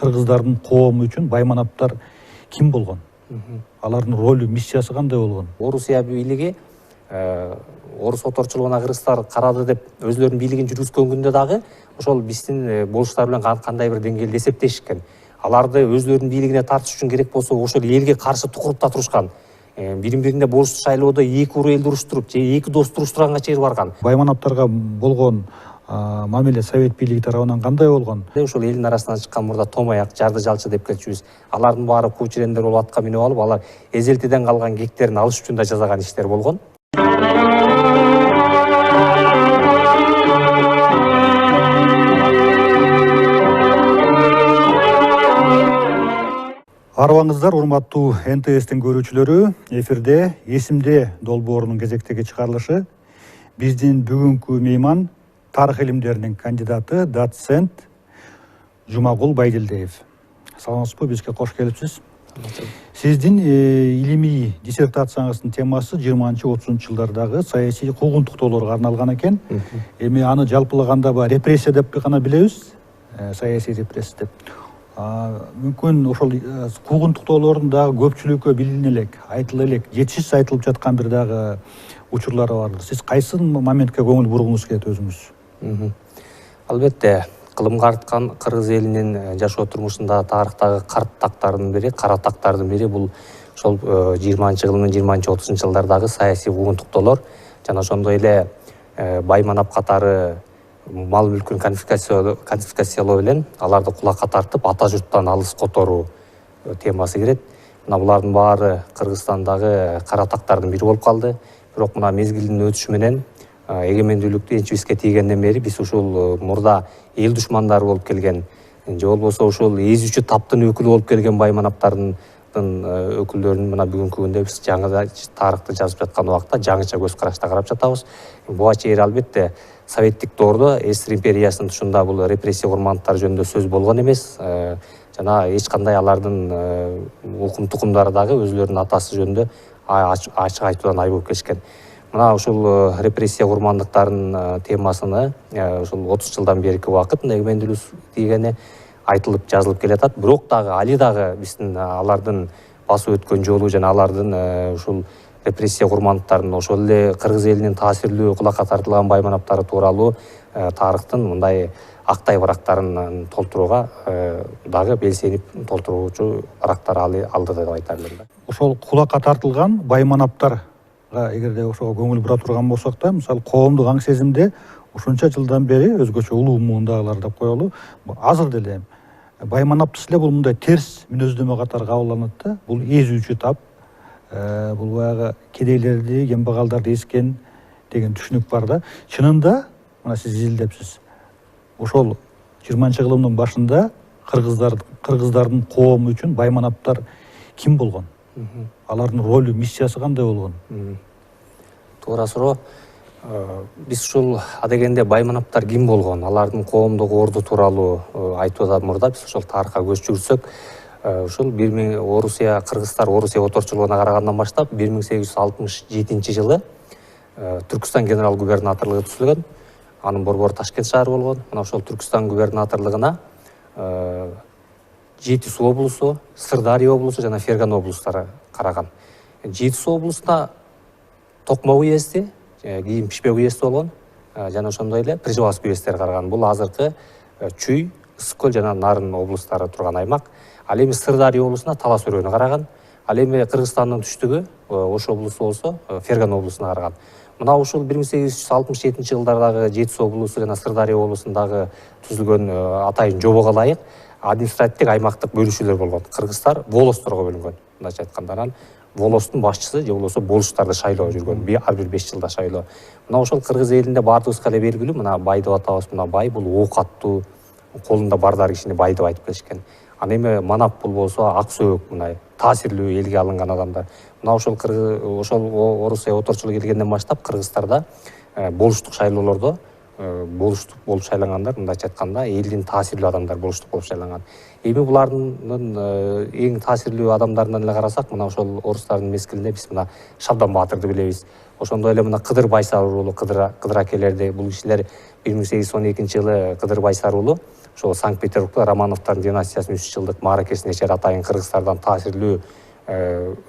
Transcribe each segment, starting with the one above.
кыргыздардын коому үчүн байманаптар ким болгон? Алардын ролу, миссиясы кандай болгон? Орусия бийлиги орус оторчулугуна кыргыздар карады деп өзлөрүнүн бийлигин жүргүзгөн күндө дагы ошол биздин болуштар менен кандай бир деңгээлде эсептешкен. Аларды өзлөрүнүн бийлигине тартыш үчүн керек болсо ошол элге каршы тукурупта турушкан. Бирин-бирине болуштуу шайлоодо эки уру элди уруштуруп же эки досту уруштурганга чейин барган. Байманаптарга болгон мамиле совет бийлиги тарабынан кандай болгон? Ошол элдин арасынан чыккан мурда томаяк, жарды жалчы деп келчүбүз. Алардын баары кучерендер болуп атка минип алып, алар эзелтиден калган кектерин алыш үчүн да жасаган иштер болгон. Арыбаңыздар, урматтуу НТСтин көрүүчүлөрү, эфирде Эсимде долбоорунун кезектеги чыгарылышы. Биздин бүгүнкү мейман тарых илимдеринин кандидаты, доцент Жумагул Байдилдиев. Саламатсызбы, бизге кош келипсиз. Сиздин илимий диссертацияңыздын темасы 20-30 жылдардагы саясий куугунтуктоолорго арналган экен. Эми аны жалпылаганда репрессия деп гана билебиз, саясий репрессия деп. Мүмкүн ошол куугунтуктоолордун дагы көпчүлүккө билине элек, айтыла элек, жетишсиз айтылып жаткан бир дагы учурлары бардыр. Сиз кайсы моментке көңүл бургуңуз келет өзүңүз? Албетте, кылымга арткан кыргыз элинин жашоо турмушунда тарыхтагы кара тактардын бири бул ошол 20-жылдын 20-30 жылдардагы саясий куугунтуктоолор жана ошондой эле байманап катары мал мүлкүн конфискациялоо менен аларды кулакка тартып ата журттан алыс которуу темасы кирет. Мына булардын баары Кыргызстандагы кара тактардын бири болуп калды. Бирок мына мезгилдин өтүшү менен эгемендүүлүктү энчибизге тийгенден бери биз ушул мурда эл душмандары болуп келген же болбосо ушул эзүүчү таптын өкүлү болуп келген байманаптардын өкүлдөрүн мына бүгүнкү күндө биз жаңы тарыхты жазып жаткан убакта жаңыча көз карашта карап жатабыз. Буга чейин албетте советтик доордо СССР империясынын тушунда бул репрессия курмандыктары жөнүндө сөз болгон эмес. Жана эч кандай алардын укум тукумдары дагы өзлөрүнүн атасы жөнүндө ачык айтуудан айбоп келишкен. Мына ушул репрессия курмандыктарынын темасыны ушул 30 жылдан берки убакыт эгемендүүлүк тийгени айтылып жазылып келатат. Бирок дагы али дагы биздин алардын басып өткөн жолу жана алардын ушул репрессия курмандыктарынын ошол эле кыргыз элинин таасирлүү кулакка тартылган байманаптары тууралуу тарыхтын мындай актай барактарын толтурууга дагы белсенип толтуруучу барактар алды деп айтар элем. Ошол кулакка тартылган байманаптарга эгерде ошого көңүл бура турган болсок да, мисалы коомдук аң сезимде ушунча жылдан бери өзгөчө улуу муундагылар деп коелу, азыр деле байманапты силе бул мындай терс мүнөздөмө катары кабылданат да. Бул эзүүчү тап, бул баягы кедейлерди, кембагалдарды эскен деген түшүнүк бар да. Чынында мына сиз изилдепсиз. Ошол 20-кылымдын башында кыргыздардын коому үчүн байманаптар ким болгон? Алардын ролу, миссиясы кандай болгон? Туура суроо. Биз ушул адегенде байманаптар ким болгон, алардын коомдук орду тууралуу айтуудан мурда биз ошол тарыхка көз жүгүрсөк, ушул Орусия, кыргыздар Орусия оторчулугуна карагандан баштап 1867 жылы Түркүстан генерал губернаторлугу түзүлгөн. Анын борбору Ташкент шаары болгон. Мына ошол Түркүстан губернаторлугуна Жети Суу облусу, Сырдария облусу жана Ферган облустары караган. Жети Суу облусуна Токмо уезди, кийин Пишпек уезди болгон, жана ошондой эле Прижевалский уездери караган. Бул азыркы Чүй, Ысык көл жана Нарын облустары турган аймак. Ал эми Сырдария облусуна Талас өрөөнү караган. Ал эми Кыргызстандын түштүгү Ош облусу болсо Ферган облусуна караган. Мына ушул 1867 жылдардагы Жети Суу облусу жана Сырдария облусундагы түзүлгөн атайын жобого ылайык административдик аймактык бөлүшүүлөр болгон. Кыргыздар волостторго бөлүнгөн. Мындайча айтканда, волостун башчысы же болбосо болуштарды шайлоо жүргөн. Ар бир 5 жылда шайлоо. Мына ошол кыргыз элинде баардыгыбызга эле белгилүү, мына бай деп атабыз, мына бай бул оок аттуу, колунда бардар кишини бай деп айтып келишкен. Аны эми манап бул болсо ак сөөк, мына таасирлүү элге алынган адамдар. Мына ошол Орусия оторчулугу келгенден баштап Кыргыздарда болуштук шайлоолордо болуштук болуп шайлангандар, мындайча айтканда элдин таасирлүү адамдар болуштук болуп шайланган. Эми булардын эң таасирлүү адамдарынан эле карасак, мына ошол орустардын мезгилинде биз мына Шабдан Баатырды билебиз. Ошондой эле мына Кыдыр Байсар уулу, Кыдыр акелерди, бул кишилер 1812 жылы Кыдыр Байсар уулу ошол Санкт-Петербургда Романовдун династиясынын 3 жылдык мааракесине чейин атайын кыргыздардан таасирлүү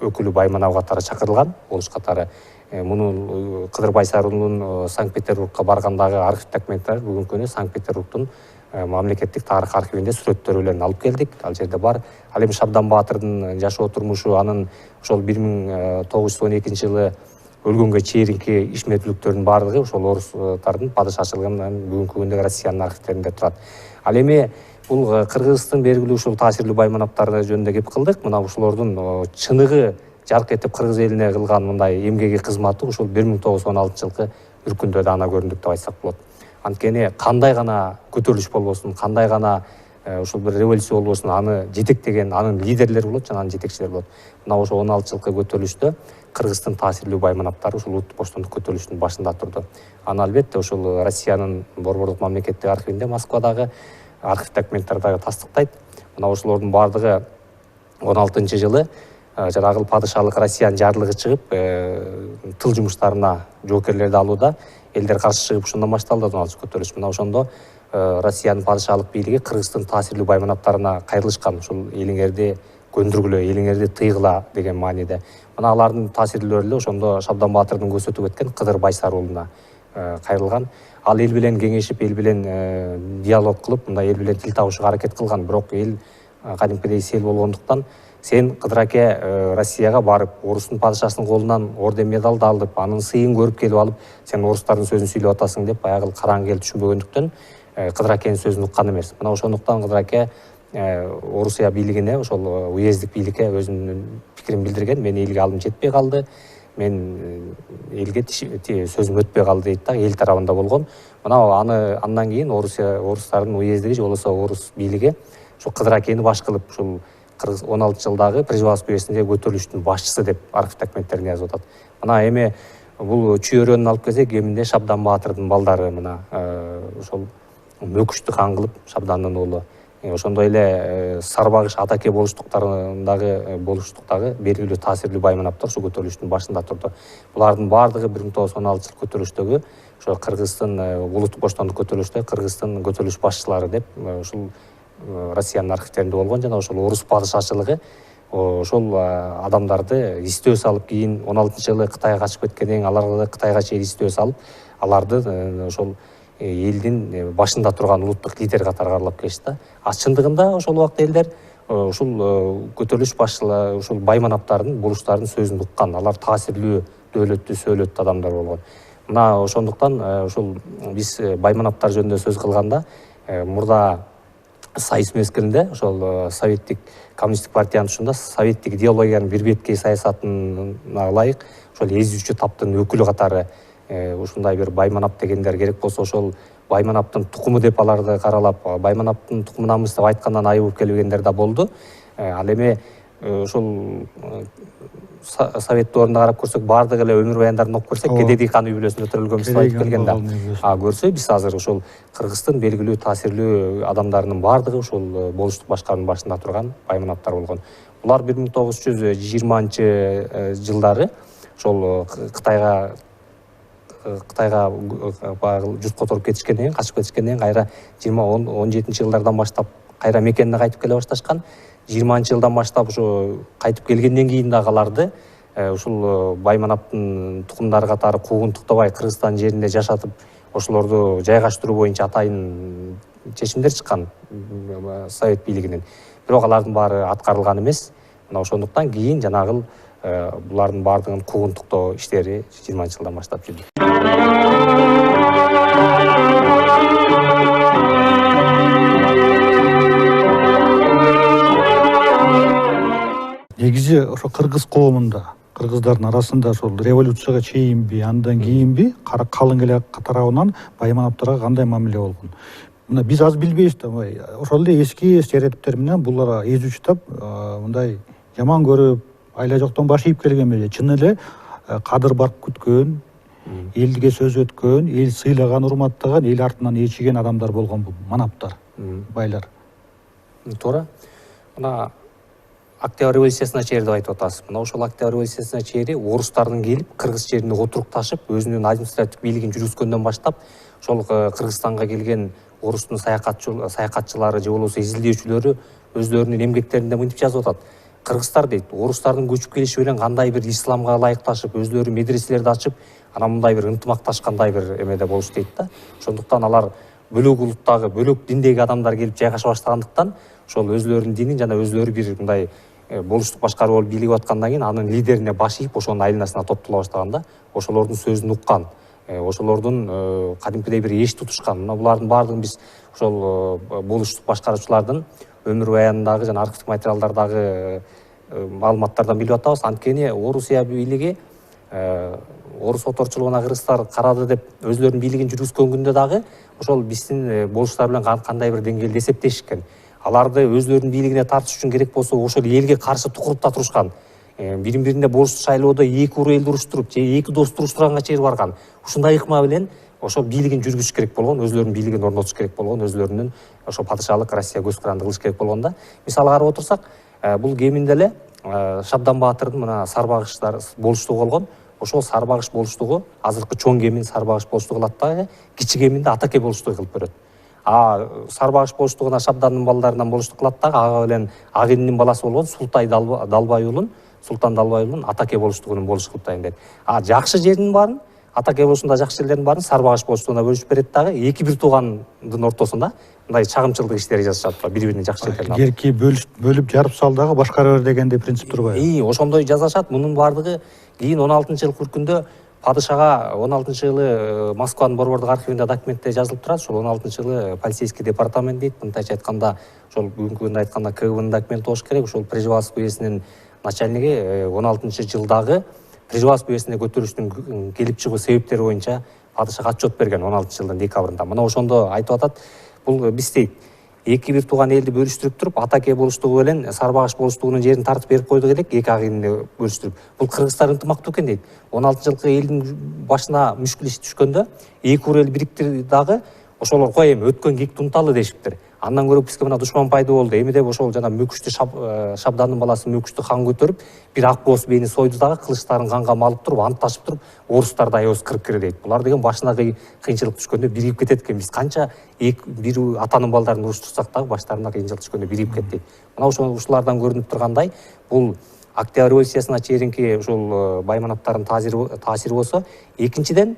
өкүлү Байманап катары чакырылган. Болуш катары муну Кыдыр Байсар уулунун Санкт-Петербургка баргандагы архив документтер бүгүнкү күнү Санкт-Петербургдун мамлекеттик тарых архивинде сүрөттөрү менен алып келдик. Ал жерде бар. Ал эми Шабдан Баатырдын жашоо турмушу, анын ошол 1912 жылы өлгөнгө чейинки ишмердүүлүктөрдүн баардыгы ошол орустардын падышачылыгынан бүгүнкү күндө Россиянын архивтеринде турат. Ал эми бул Кыргыздын белгилүү ушул таасирлүү Байманаптары жөнүндө кеп кылдык. Мына ушулордун чыныгы жарк этип кыргыз элине кылган мындай эмгеги кызматы ушул 1916 жылкы үркүндө да ана көрүндүк деп айтсак болот. Анткени кандай гана көтөрүлүш болбосун, кандай гана ушул бир революция болбосун, аны жетектеген анын лидерлери болот жана анын жетекчилери болот. Мына ошо 16 жылкы көтөрүлүштө Кыргыздын таасирлүү Байманаптары ушул улуттук боштондук көтөрүлүшүнүн башында турду. Аны албетте ушул Россиянын Борбордук мамлекеттик архивинде Москвадагы архив документтери тастыктайт. Мына ошолордун баардыгы 16 жылы жанагы падышалык Россиянын жарлыгы чыгып, тыл жумуштарына жоокерлерди алууда элдер каршы чыгып ушундан башталды 16 көтөрүлүш. Мына ошондо Россиянын падышалык бийлиги Кыргыздын таасирлүү Байманаптарына кайрылышкан. Ушул элиңерди көндүргүлө, элиңерди тыйгыла деген мааниде. Мына алардын таасирлүүлөрү эле ошондо Шабдан Баатырдын көзөтүп өткөн Кыдыр Байсар уулуна кайрылган. Ал эл менен кеңешип, эл менен диалог кылып, мындай эл менен тил табышууга аракет кылган. Бирок эл кадимкидей сел болгондуктан сен Кыдыр аке Россияга барып, орустун падышасынын колунан орден медалды алып, анын сыйын көрүп келип алып, сен орустардын сөзүн сүйлөп атасың деп баягы караңгы эл түшүнбөгөндүктөн Кыдыр акенин сөзүн уккан эмес. Мына ошондуктан Кыдыр аке Орусия бийлигине, ошол уездик бийликке өзүнүн пикирин билдирген. Мен элге алым жетпей калды, мен элге сөзүм өтпөй калды дейт да, эл тарабында болгон. Мына андан кийин орустардын уездиги же болбосо орус бийлиги ошол Кыдыр акени баш кылып, ушул 16 жылдагы Прижевальский уездиндеги көтөрүлүштүн башчысы деп архив документтерине жазып атат. Мына эми бул чүйөрөнүн алып келсек, кеминде Шабдан Баатырдын балдары мына ошол Мөкүштү хан кылып, Шабдандын уулу. Ошондой эле Сарбагыш атаке болуштуктагы белгилүү таасирлүү Байманаптар ушул көтөрүлүштүн башында турду. Булардын баардыгы 1916 жыл көтөрүлүштөгү ошо Кыргыздын улуттук боштондук көтөрүлүштө Кыргыздын көтөрүлүш башчылары деп ушул Россиянын архивтеринде болгон жана ошол орус падышачылыгы ошол адамдарды издөө салып, кийин 16-жылы Кытайга качып кеткенден кийин аларды Кытайга чейин издөө салып, аларды ошол элдин башында турган улуттук лидер катары каралап келишти. Чындыгында ошол убакта элдер ушул көтөрүлүш башчылары ушул Байманаптардын болуштардын сөзүн уккан. Алар таасирлүү, дөөлөттүү, сөөлөттүү адамдар болгон. Мына ошондуктан ушул биз Байманаптар жөнүндө сөз кылганда мурда союз мезгилинде ошол советтик коммунисттик партиянын тушунда советтик идеологиянын бир беткей саясатына ылайык ошол эзүүчү таптын өкүлү катары ушундай бир Байманап дегендер керек болсо, ошол Байманаптын тукуму деп аларды каралап, Байманаптын тукумунанбыз деп айткандан айыгып келгендер да болду. Ал эми ошол совет доорунда карап көрсөк, баардыгы эле өмүр баяндарын окуп көрсөк, Кедеги хан үй бүлөсүндө төрөлгөн биз айтып келген да. Көрсө биз азыр ошол Кыргыздын белгилүү таасирлүү адамдарынын баардыгы ошол болуштук башкарманын башында турган Байманаптар болгон. Булар 1920 жылдары ошол Кытайга журт которуп кетишкенден кийин, качып кетишкенден кийин кайра 20-17 жылдардан баштап кайра мекенине кайтып келе башташкан. 20 жылдан баштап ошо кайтып келгенден кийин дагы аларды ушул Байманаптын тукумдары катары куугунтуктабай Кыргызстан жеринде жашатып, ошолорду жайгаштыруу боюнча атайын чечимдер чыккан совет бийлигинин. Бирок алардын баары аткарылган эмес. Мына ошондуктан кийин жанагы булардын баардыгын куугунтуктоо иштери 20 жылдан баштап жүрдү. Негизи ошо кыргыз коомунда, кыргыздардын арасында ошол революцияга чейинби, андан кийинби калың эл тарабынан Байманаптарга кандай мамиле болгон? Мына биз аз билбейбиз да, ошол эле эски стереотиптер менен булар эзүүчү тап мындай жаман көрүп, айла жоктон баш ийип келген эмес. Чын эле кадыр барк күткөн, элге сөз өткөн, эл сыйлаган, урматтаган, эл артынан ээрчиген адамдар болгон бул манаптар, байлар. Туура. Мына Октябрь революциясына чейин деп айтып атасыз. Мына ошол Октябрь революциясына чейин орустардын келип кыргыз жерине отурукташып, өзүнүн административдик бийлигин жүргүзгөндөн баштап, ошол Кыргызстанга келген орустун саякатчылары же болбосо изилдөөчүлөрү өздөрүнүн эмгектеринде мынтип жазып атат. Кыргызстар дейт, орустардын көчүп келиши менен кандай бир исламга ылайыкташып, өздөрү медреселерди ачып, анан мындай бир ынтымакташкандай бир эмеде болуш дейт да. Ошондуктан алар бөлөк улуттагы, бөлөк диндеги адамдар келип жайгаша баштагандыктан, ошол өзлөрүнүн динин жана өзлөрү бир мындай болуштук башкаруу болуп бийлигип аткандан кийин анын лидерине баш ийип, ошонун айланасына топтоло баштаган да. Ошолордун сөзүн уккан, ошолордун кадимкидей бир эч тутушкан. Мына булардын баардыгын биз ошол болуштук башкаруучулардын өмүр баянындагы жана архивдик материалдардагы маалыматтардан билип атабыз. Анткени Орусия бийлиги орус оторчулугуна кыргыздар карады деп өзлөрүнүн бийлигин жүргүзгөн күндө дагы ошол биздин болуштар менен кандай бир деңгээлде эсептешкен. Аларды өзлөрүнүн бийлигине тартыш үчүн керек болсо ошол элге каршы тукурупта турушкан. Бирин бирине болуштуу шайлоодо эки ур элди уруштуруп же эки досту уруштурганга чейин барган. Ушундай ыкма менен ошол бийлигин жүргүзүш керек болгон, өзлөрүнүн бийлигин орнотуш керек болгон, өзлөрүнүн ошо падышалык Россия көз каранды кылыш керек болгон да. Мисалы карап отурсак, бул кеминде эле Шабдан Баатырдын мына Сарбагыштар болуштугу болгон. Ошол Сарбагыш болуштугу азыркы чоң кемин Сарбагыш болуштугу кылат дагы, кичи кеминде Атаке болуштугу кылып берет. Сарбагыш болуштугуна Шабдандын балдарынан болуштук кылат дагы, ага менен Агинин баласы болгон Султай Далбай уулун, Султан Далбай уулун Атаке болуштугунун болушу кылып дайын дейт. Жакшы жеринин баарын, Атаке болушунда жакшы жерлердин баарын Сарбагыш болуштугуна бөлүшүп берет дагы, эки бир туугандын ортосунда мындай чагымчылдык иштери жасашат, бири-биринин жакшы жерлерин. Жерки бөлүп жарып сал дагы башкара бер дегендей принцип турбайбы? Ошондой жасашат. Мунун баардыгы кийин 16-жылы үркүндө падышага 16-жылы Москванын борбордук архивинде документте жазылып турат. Ошол 16-жылы полицейский департамент дейт. Мындайча айтканда, ошол бүгүнкү күндө айтканда КГБнын документи болуш керек. Ошол Прижевалск уездинин начальниги 16-жылдагы Прижевалск уездине көтөрүлүштүн келип чыгуу себептери боюнча падышага отчет берген 16-жылдын декабрында. Мына ошондо айтып атат, бул биз дейт эки бир тууган элди бөлүштүрүп туруп, Атаке болуштугу менен Сарбагыш болуштугунун жерин тартып берип койдук элек, эки агинди бөлүштүрүп. Бул кыргыздар ынтымактуу экен дейт. 16-жылкы элдин башына мүшкүл иш түшкөндө эки ур эл бириктирди дагы, ошолор кой эми өткөн кекти унуталы дешиптир. Андан көрө бизге мына душман пайда болду. Эми деп ошол жана Мөкүштү Шабдандын баласы Мөкүштү хан көтөрүп, бир ак боз бейни сойду дагы, кылычтарын канга малып туруп, антташып туруп, орустарды аябыз кырып кире дейт. Булар деген башына кыйынчылык түшкөндө биригип кетет экен. Биз канча бир атанын балдарын уруштурсак дагы баштарына кыйынчылык түшкөндө биригип кетет дейт. Мына ушулардан көрүнүп тургандай, бул Октябрь революциясына чейинки ушул байманаттардын таасири болсо, экинчиден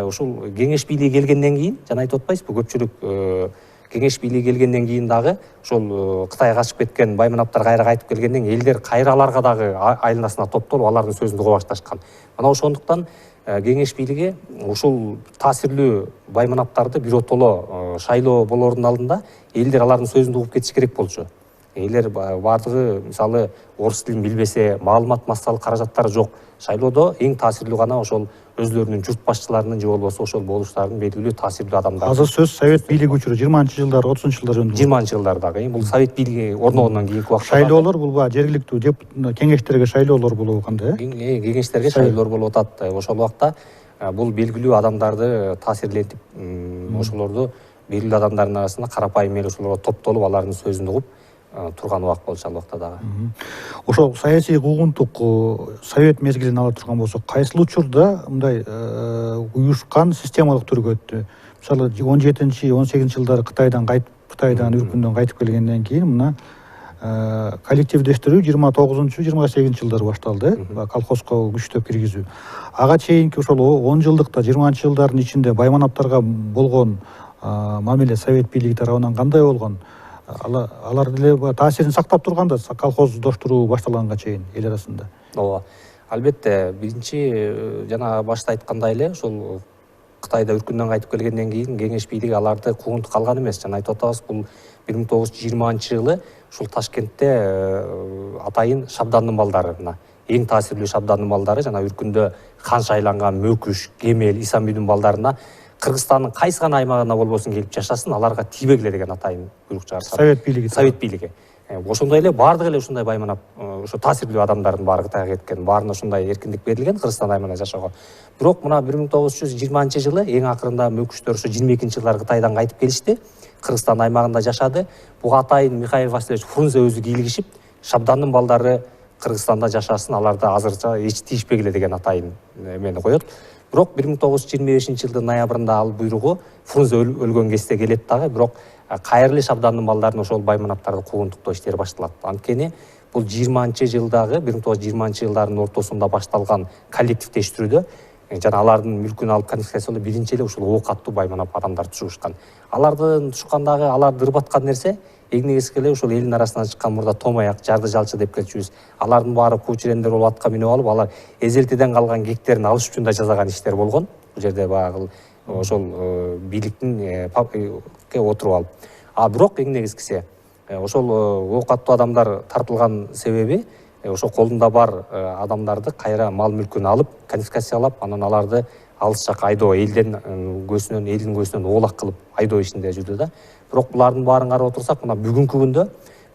ушул кеңеш бийлиги келгенден кийин, жана айтып атпайсызбы, көпчүлүк кеңеш бийлиги келгенден кийин дагы ошол Кытайга качып кеткен байманаттар кайра кайтып келгенден элдер кайра аларга дагы айланасына топтолуп, алардын сөзүн уга башташкан. Мына ошондуктан кеңеш бийлиги ушул таасирлүү байманаттарды биротоло шайлоо болоордун алдында элдер алардын сөзүн угуп кетиш керек болчу. Элдер баардыгы мисалы орус тилин билбесе, маалымат массалык каражаттары жок. Шайлоодо эң таасирлүү гана ошол өзлөрүнүн журт башчыларынын же болбосо ошол болуштардын белгилүү таасирлүү адамдары. Азыр сөз Совет бийлиги учуру 20-жылдар, 30-жылдар жөнүндө. 20-жылдардагы. Бул Совет бийлиги орногондон кийинки убакта. Шайлоолор бул жергиликтүү кеңештерге шайлоолор болобу кандай? Кеңештерге шайлоолор болуп атат. Ошол убакта бул белгилүү адамдарды таасирлентип, ошолорду белгилүү адамдардын арасында карапайым эл ошолорго топтолуп, алардын сөзүн угуп турган убак болчу ал убакта дагы. Ошол саясий куугунтук Совет мезгилин ала турган болсок, кайсыл учурда мындай уюшкан системалык түргө өттү? Мисалы 17-18 жылдары Кытайдан үркүндөн кайтып келгенден кийин мына коллективдештирүү 29-28 жылдары башталды, колхозго күчтөп киргизүү. Ага чейинки ошол 10 жылдыкта 20-жылдардын ичинде байманаттарга болгон мамиле Совет бийлиги тарабынан кандай болгон? Алар деле таасирин сактап турганда колхоздоштуруу башталганга чейин эл арасында. Ооба. Албетте, биринчи жана башта айткандай эле, ошол Кытайда үркүндөн кайтып келгенден кийин кеңеш бийлиги аларды куугунтук алган эмес. Жана айтып атабыз, бул 1920-жылы ушул Ташкентте атайын Шабдандын балдары, эң таасирлүү Шабдандын балдары жана үркүндө хан шайланган Мөкүш, Кемел, Исанбүйдүн балдарына Кыргызстандын кайсы гана аймагына болбосун келип жашасын, аларга тийбегиле деген атайын буйрук чыгарышат. Совет бийлиги. Ошондой эле баардык эле ушундай байманап, ошо таасирлүү адамдардын баары Кытайга кеткен, баарына ушундай эркиндик берилген Кыргызстан аймагында жашоого. Бирок мына 1920-жылы эң акырында Мөкүштөр ошо 22-жылдары Кытайдан кайтып келишти. Кыргызстан аймагында жашады. Буга атайын Михаил Васильевич Фрунзе өзү кийлигишип, Шабдандын балдары Кыргызстанда жашасын, аларда азырча эч тийишпегиле деген атайын эмени коет. Бирок 1925 жылдын ноябрында ал буйругу Фрунзе өлгөн кезде келет дагы, бирок кайрылы шабдандын балдарын ошол байманаптарды куугунтуктоо иштери башталат. Анткени бул 20-жылдагы 1920-жылдардын ортосунда башталган коллективдештирүүдө жана алардын мүлкүн алып конфискациялоо биринчи эле ушул ок аттуу байманап адамдар түшүшкан. Алардын түшкандагы аларды ырбаткан нерсе эң негизги эле ушул элдин арасынан чыккан мурда томаяк, жарды жалчы деп келчүбүз. Алардын баары куучирендер болуп атка минип алып, алар эзелтеден калган кектерин алыш үчүн да жасаган иштер болгон. Бул жерде баягы ошол бийликтин отуруп алып. Бирок эң негизгиси ошол ок аттуу адамдар тартылган себеби ошо колунда бар адамдарды кайра мал мүлкүн алып, конфискациялап, анан аларды алыс жакка айдоо, элдин көзүнөн оолак кылып айдоо ишинде жүрдү да. Бирок булардын баарын карап отурсак, мына бүгүнкү күндө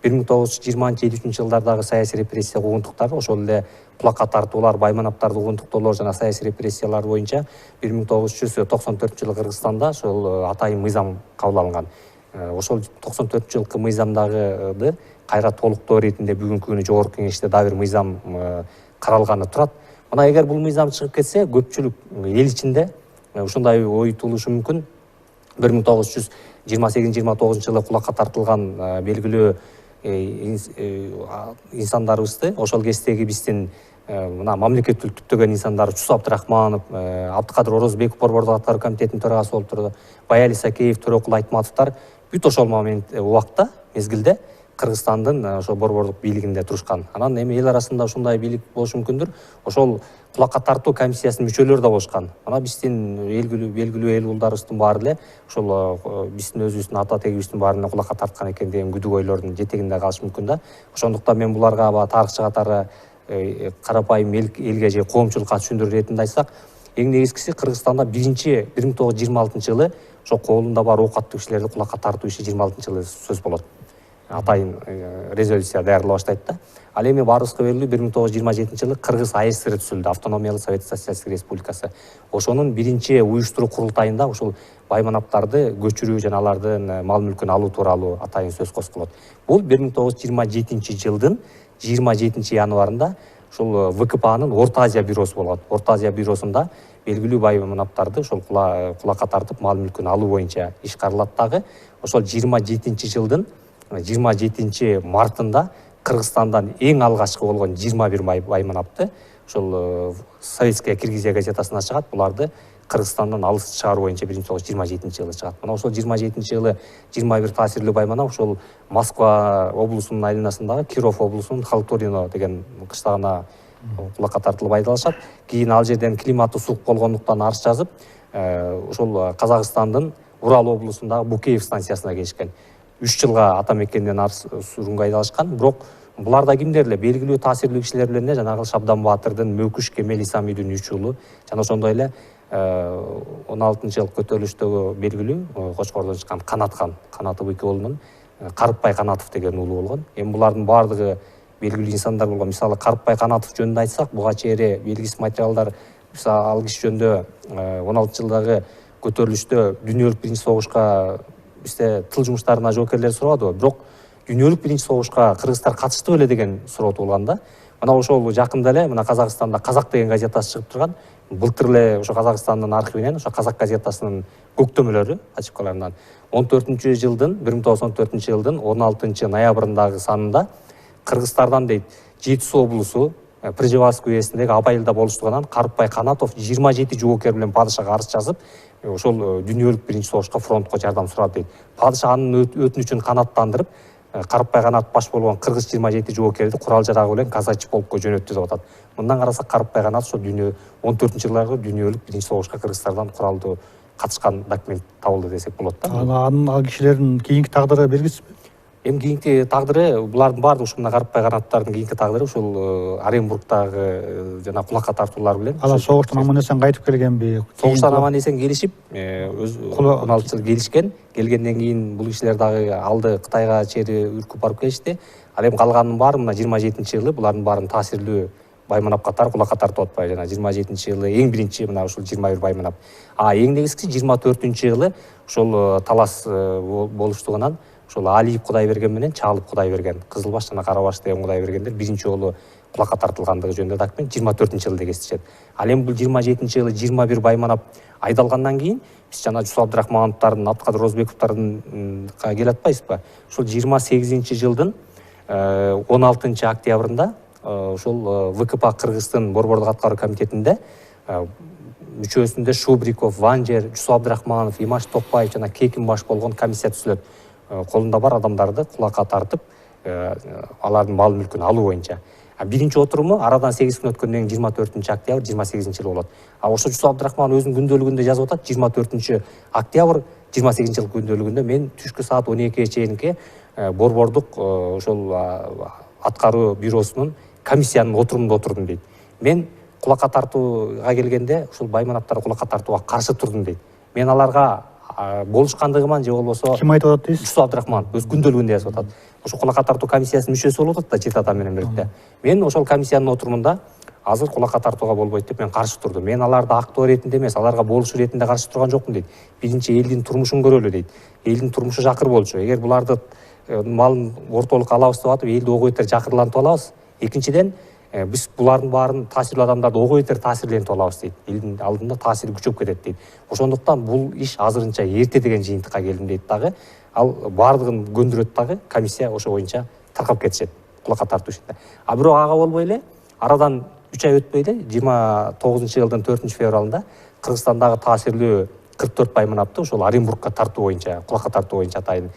1920-23 жылдардагы саясий репрессия куугунтуктары, ошол эле кулакка тартуулар, байманаптарды куугунтуктоолор жана саясий репрессиялар боюнча 1994 жылы Кыргызстанда ошол атайын мыйзам кабыл алынган. Ошол 94 жылкы мыйзамдагы кайра толуктоо иретинде бүгүнкү күнү жогорку кеңеште дагы бир мыйзам каралганы турат. Мына эгер бул мыйзам чыгып кетсе, көпчүлүк эл ичинде ушундай ой туулушу мүмкүн. 1928-29 жылы кулакка тартылган белгилүү инсандарыбызды, ошол кездеги биздин мына мамлекет түптөгөн инсандар Чусу Абдрахманов, Абдыкадыр Орозбеков Борбордук аткаруу комитетинин төрагасы болуп турду, Баяли Сакеев, Төрөкул Айтматовдор бүт ошол убакта, мезгилде Кыргызстандын ошол борбордук бийлигинде турушкан. Анан эми эл арасында ушундай бийлик болушу мүмкүндүр. Ошол кулакка тартуу комиссиясынын мүчөлөрү да болушкан. Мына биздин белгилүү эл уулдарыбыздын баары эле ошол биздин өзүбүздүн ата тегибиздин баарына кулакка тарткан экен деген күдүк ойлордун жетегинде калышы мүмкүн да. Ошондуктан мен буларга тарыхчы катары карапайым элге же коомчулукка түшүндүрүү иретинде айтсак, эң негизгиси Кыргызстанда 1926 жылы ошол колунда бар ок аттуу кишилерди кулакка тартуу иши 26 жылы сөз болот. Атайын резолюция даярлап баштайт да. Ал эми баарыбызга белгилүү 1927 жылы Кыргыз АСР түзүлдү, Автономиялык Совет Социалистик Республикасы. Ошонун биринчи уюштуруу курултайында ушул байманаптарды көчүрүү жана алардын мал мүлкүн алуу тууралуу атайын сөз козголот. Бул 1927 жылдын 27 январында ушул ВКПнын Орто Азия бюросу болот. Орто Азия бюросунда белгилүү байманаптарды ушул кулакка тартып мал мүлкүн алуу боюнча иш каралат дагы. Ошол 27 жылдын 27 мартында Кыргызстандан эң алгачкы болгон 21 байманапты ошол Советская Киргизия газетасына чыгат. Буларды Кыргызстандан алыс чыгаруу боюнча 1927 жылы чыгат. Мына ошол 27 жылы 21 таасирлүү байманап ошол Москва облусунун айланасындагы Киров облусунун Халтурино деген кыштагына кулакка тартылып айдалышат. Кийин ал жерден климаты суук болгондуктан арыз жазып, ошол Казакстандын Урал облусундагы Букеев станциясына келишкен. 3 жылга ата мекенден арыз сүрүнгө айдалышкан. Бирок буларда кимдер эле белгилүү таасирлүү кишилер эле жанагы Шабдан Баатырдын Мөкүш Кемел Исамийдин 3 уулу жана ошондой эле 16-жыл көтөрүлүштөгү белгилүү Кочкордон чыккан Канатов эки уулунун Карыпбай Канатов деген уулу болгон. Эми булардын баардыгы белгилүү инсандар болгон. Мисалы Карыпбай Канатов жөнүндө айтсак, буга чейин белгисиз материалдар ал киши жөнүндө 16-жылдагы көтөрүлүштө дүйнөлүк биринчи согушка бизде тыл жумуштарына жоокерлер сурабады, бирок дүйнөлүк биринчи согушка кыргыздар катышты беле деген суроо туулган да. Мына ошол жакында эле мына Казакстанда Казак деген газетасы чыгып турган. Былтыр эле ошо Казакстандын архивинен ошо Казак газетасынын көктөмөлөрү, ачыпкаларынан 1914 жылдын 16 ноябрындагы санында Кыргызстардан дейт 7 облусу Пржевальский уездиндеги Абайылда болуштугунан Карыпбай Канатов 27 жоокер менен падышага арыз жазып, ошол дүйнөлүк биринчи согушка фронтко жардам сурап дейт. Падыша анын өтүнүчүн канаттандырып, Карыпбай Канатов баш болгон кыргыз 27 жоокерди курал жарагы менен казачы полкко жөнөттү деп атат. Мындан карасак Карыпбай Канатов ошо 14-жылдагы дүйнөлүк биринчи согушка Кыргызстардан куралдуу катышкан документ табылды десек болот да. Анын ал кишилердин кийинки тагдыры белгисизби? Эми кийинки тагдыры булардын баардыгы ушул мына Карыпбай Канатовдордун кийинки тагдыры ушул Оренбургдагы жана кулакка тартуулар менен. Алар согуштан аман эсен кайтып келгенби? Согуштан аман эсен келишип, өз 16 жыл келишкен. Келгенден кийин бул кишилер дагы алды Кытайга чейин үркүп барып келишти. Ал эми калганынын баары мына 27-жылы булардын баарын таасирлүү байманап катары кулакка тартып атпайбы. Жана 27-жылы эң биринчи мына ушул 21 байманап. Эң негизгиси 24-жылы ошол талас болуштугунан ошол Алиев Кудайберген менен Чалып Кудайберген, Кызылбаш жана Карабаш деген Кудайбергендер биринчи жолу кулакка тартылгандыгы жөнүндө документ 24-жылы кесишет. Ал эми бул 27-жылы 21 Байманап айдалгандан кийин биз жана Жусуп Абдрахмановдордун, Абдыкадыр Розбековдордун келе атпайбызбы? Ошол 28-жылдын 16 октябрында ошол ВКП Кыргыздын Борбордук аткаруу комитетинде мүчөсүндө Шубриков, Ванжер, Жусуп Абдрахманов, Имаш Токпаев жана Кекин баш болгон комиссия түзүлөт. Колунда бар адамдарды кулакка тартып, алардын мал мүлкүн алуу боюнча. Биринчи отуруму арадан 8 күн өткөндөн кийин 24 октябрь 28-жылы болот. Ошо Жусуп Абдрахманов өзүнүн күндөлүгүндө жазып атат, 24 октябрь 28-жылы күндөлүгүндө мен түшкү саат 12-ге чейинки Борбордук ошол аткаруу бюросунун комиссиянын отурумунда отурдум дейт. Мен кулакка тартууга келгенде ушул Байманаптар кулакка тартууга каршы турдум дейт. Мен аларга болушкандыгыман же болбосо ким айтып атат дейсиз? Жусуп Абдрахманов өз күндөлүгүндө жазып атат. Ошо кулакка тартуу комиссиясынын мүчөсү болуп атат да, Чет адам менен бирикте. Мен ошол комиссиянын отурумунда азыр кулакка тартууга болбойт деп мен каршы турдум. Мен аларды актоо иретинде эмес, аларга болушу иретинде каршы турган жокмун дейт. Биринчи элдин турмушун көрөлү дейт. Элдин турмушу жакыр болчу. Эгер буларды малын ортолукка алабыз деп атып, элди ого бетер жакырлантып алабыз. Экинчиден, биз булардын баарын таасирлүү адамдарды ого бетер таасирлентип алабыз дейт. Элдин алдында таасири күчөп кетет дейт. Ошондуктан бул иш азырынча эрте деген жыйынтыкка келдим дейт дагы. Ал баардыгын көндүрөт дагы, комиссия ошо боюнча таркап кетишет кулакка тартуу ишинде. Бирок ага болбой эле арадан 3 ай өтпөй эле 29-жылдын 4-февралында Кыргызстандагы таасирлүү 44 Байманапты ошол Оренбургка тартуу боюнча, кулакка тартуу боюнча атайын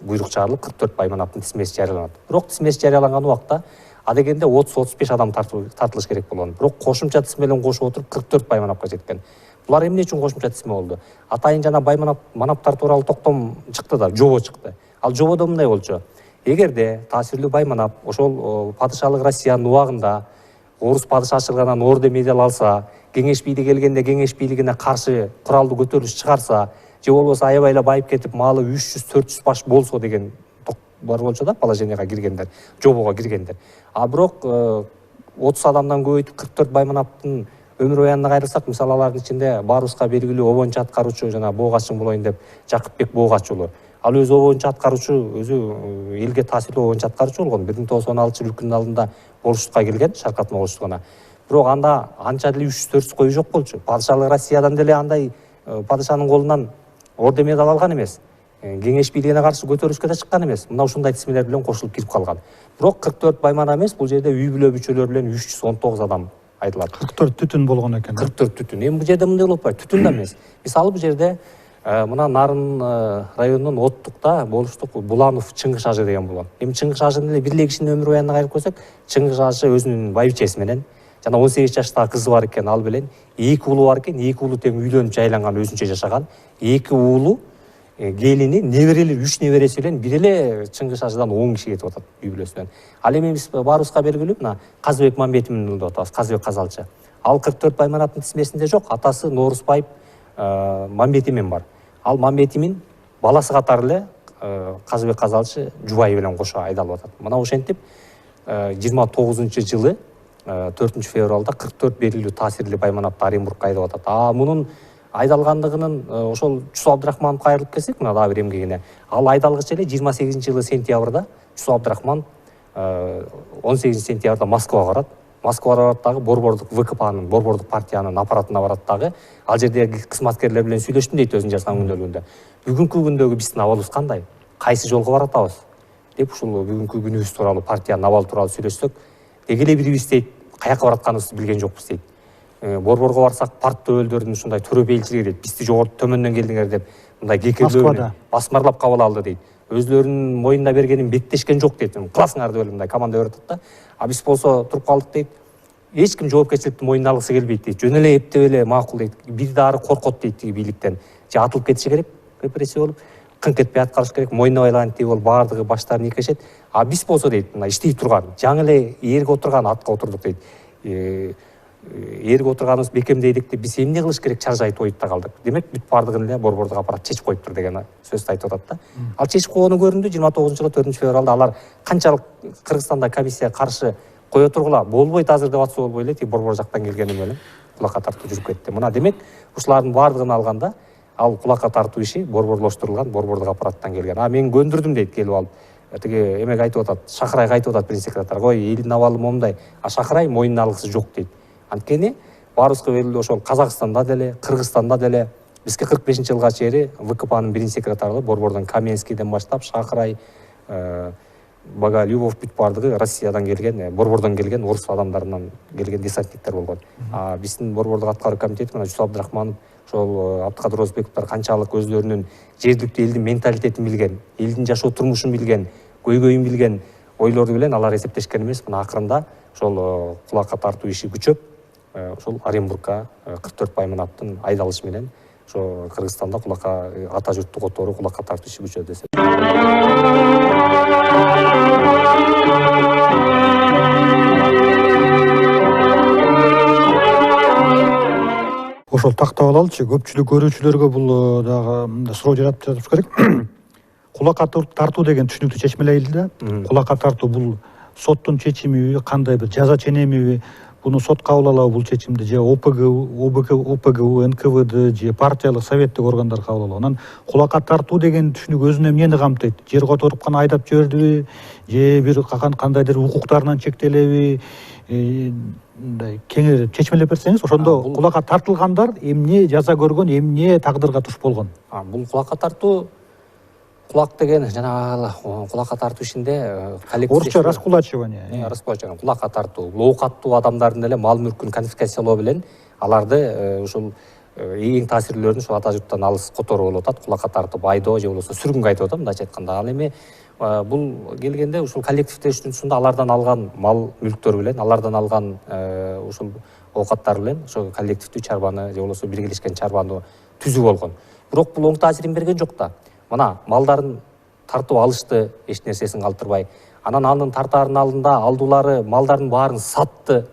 буйрук чыгарылып 44 Байманаптын тизмеси жарыяланат. Бирок тизмеси жарыяланган убакта адегенде 30-35 адам тартылыш керек болгон. Бирок кошумча тизме менен кошуп отуруп 44 Байманапка жеткен. Булар эмне үчүн кошумча тизме болду? Атайын жана Байманаптар тууралуу токтом чыкты да, жобо чыкты. Ал жободо мындай болчу. Эгерде таасирлүү Байманап ошол падышалык Россиянын убагында орус падышачылыгынан орде медаль алса, кеңеш бийлиги келгенде кеңеш бийлигине каршы куралдуу көтөрүлүш чыгарса, же болбосо аябай эле байып кетип маалы 300-400 баш болсо деген бар болчу да, положенияга киргендер, жобого киргендер. Бирок 30 адамдан көбөйтүп 44 Байманаптын өмүр баянына кайрылсак, мисалы алардын ичинде баарыбызга белгилүү обончу аткаруучу жана Боогаччын болоюн деп Жакыпбек Боогаччы уулу. Ал өзү обончу аткаруучу, өзү элге таасирлүү обончу аткаруучу болгон. 1916 өлкөнүн алдында болуштукка келген, шаркат могулчулугуна. Бирок анда анча деле 300-400 кою жок болчу. Падышалык Россиядан деле андай падышанын колунан орде медаль алган эмес. Кеңеш бийлигине каршы көтөрүшкө да чыккан эмес. Мына ушундай тизмелер менен кошулуп кирип калган. Бирок 44 Баймана эмес, бул жерде үй бүлө мүчөлөрү менен 319 адам айтылат. 44 түтүн болгон экен. 44 түтүн. Эми бул жерде мындай болуп атпайбы? Түтүн да эмес. Мисалы бул жерде мына Нарын районунун Оттукта болуштук Буланов Чыңгыш ажы деген болгон. Эми Чыңгыш ажынын эле бир эле кишинин өмүр баянына кайрып көрсөк, Чыңгыш ажы өзүнүн байбичеси менен жана 18 жаштагы кызы бар экен, ал менен 2 уулу бар экен, 2 уулу тең үйлөнүп жайланган, өзүнчө жашаган. 2 уулу, келини, неберелери, 3 небереси менен бир эле Чыңгыш ажыдан 10 киши кетип атат үй бүлөсүнөн. Ал эми биз баарыбызга белгилүү, мына Казыбек Мамбетовдун деп атабыз, Казыбек Казалчы. Ал 44 Байманаттын тизмесинде жок, атасы Норузбаев Мамбетимин бар. Ал Мамбетимин баласы катары эле Казыбек Казалчы жубайы менен кошо айдалып атат. Мына ошентип 29-жылы 4-февралда 44 белгилүү таасирлүү Байманапты Оренбургка айдап атат. Мунун айдалгандыгынын ошол Жусуп Абдрахмановго кайрылып келсек, мына дагы бир эмгегине. Ал айдалгычы эле 28-жылы сентябрда Жусуп Абдрахман 18 сентябрда Москвага барат. Москвага барат дагы Борбордук ВКПнын, Борбордук партиянын аппаратына барат дагы. Ал жердеги кызматкерлер менен сүйлөштүм дейт өзүнүн жазган күндөлүгүндө. Бүгүнкү күндөгү биздин абалыбыз кандай? Кайсы жолго баратабыз? Деп ушул бүгүнкү күнүбүз тууралуу, партиянын абалы тууралуу сүйлөшсөк, деги эле бирибиз дейт, каяка баратканыбызды билген жокпуз дейт. Борборго барсак, парт төбөлдөрдүн ушундай төрө бейилчилиги дейт, бизди жогору төмөндөн келдиңер деп, мындай кекелөө басмарлап кабыл алды дейт. Өзлөрүнүн моюнда бергенин беттешкен жок дейт. Кыласыңар деп эле мындай команда берип атат да. Биз болсо туруп калдык дейт. Эч ким жоопкерчиликти моюнуна алгысы келбейт дейт. Жөн эле эптеп эле макул дейт. Бир дары коркот дейт тиги бийликтен. Же атылып кетиши керек, репрессия болуп, кыңк этпей аткарыш керек, моюнуна байланып болуп баардыгы баштарын ийкешет. Биз болсо дейт, мына иштей турган, жаңы эле эрге отурган атка отурдук дейт. Эрге отурганыбыз бекемдейдик деп биз эмне кылыш керек чаржы айтып ойып да калдык. Демек бүт баардыгын эле Борбордук аппарат чечип коюптур деген сөздү айтып атат да. Ал чечип койгону көрүндү. 29-жылы 4-февралда алар канчалык Кыргызстанда комиссия каршы кое тургула болбойт азыр деп атса болбой эле, тиги Борбор жактан келгени менен кулакка тартып жүрүп кетти. Мына демек ушулардын баардыгын алганда ал кулакка тартуу иши борборлоштурулган борбордук аппараттан келген. А мен көндүрдүм дейт келип алып. Тиги эмеге айтып атат, Шакырайга айтып атат пресс-секретарь, ой элдин абалы момундай, а Шакырай мойнуна алгысы жок дейт. Анткени баарыбызга белгилүү ошол Казакстанда деле, Кыргызстанда деле бизге 45-жылга чейин ВКПнын биринчи секретары борбордон Каменскийден баштап Шакырай, бага Любов бүт бардыгы Россиядан келген, борбордон келген орус адамдарынан келген десантниктер болгон. А биздин борбордук аткаруу комитети мына Жусуп Абдрахманов, ошол Абдыкадыр Озбековдор канчалык өздөрүнүн жергиликтүү элдин менталитетин билген, элдин жашоо турмушун билген, көйгөйүн билген ойлору менен алар эсептешкен эмес. Мына акырында ошол кулакка тартуу иши күчөп, ошол Оренбургка 44 байманаттын айдалышы менен ошо Кыргызстанда кулакка ата журттук отору кулакка тартуу иши күчөдү десе. Ошол тактап алалычы, көпчүлүк көрүүчүлөргө бул дагы суроо жаратып жатыш керек. Кулакка тартуу деген түшүнүктүү чечмелейли да. Кулакка тартуу бул соттун чечимиби, кандай бир жаза ченемиби, буну сот кабыл алабы бул чечимди, же ОПГУ, НКВД же партиялык советтик органдар кабыл алабы. Анан кулакка тартуу деген түшүнүк өзүнө эмнени камтыйт? Жер которуп гана айдап жибердиби, же бир кандайдыр укуктарынан чектелеби? Мындай кеңири чечмелеп берсеңиз, ошондо кулакка тартылгандар эмне жаза көргөн, эмне тагдырга туш болгон? Бул кулакка тартуу, кулак деген жанагы кулакка тартуу ишинде Орусча раскулачивание. Раскулачивание, кулакка тартуу. Бул оокаттуу адамдардын эле мал мүлкүн конфискациялоо менен аларды ушул эң таасирлүүлөрүн ушул ата журттан алыс которуу болуп атат. Кулакка тартып айдоо же болбосо сүргүнгө айтып атам, мындайча айтканда. Ал эми бул келгенде ушул коллективдешүүнүн алардан алган мал мүлктөр менен, алардан алган ушул оокаттар менен ошо коллективдүү чарбаны же болбосо биргелешкен чарбаны түзүү болгон. Бирок бул оң таасирин берген жок да. Мына малдарын тартып алышты, эч нерсесин калтырбай. Анан анын тартаардын алдында алдуулары малдардын баарын сатты,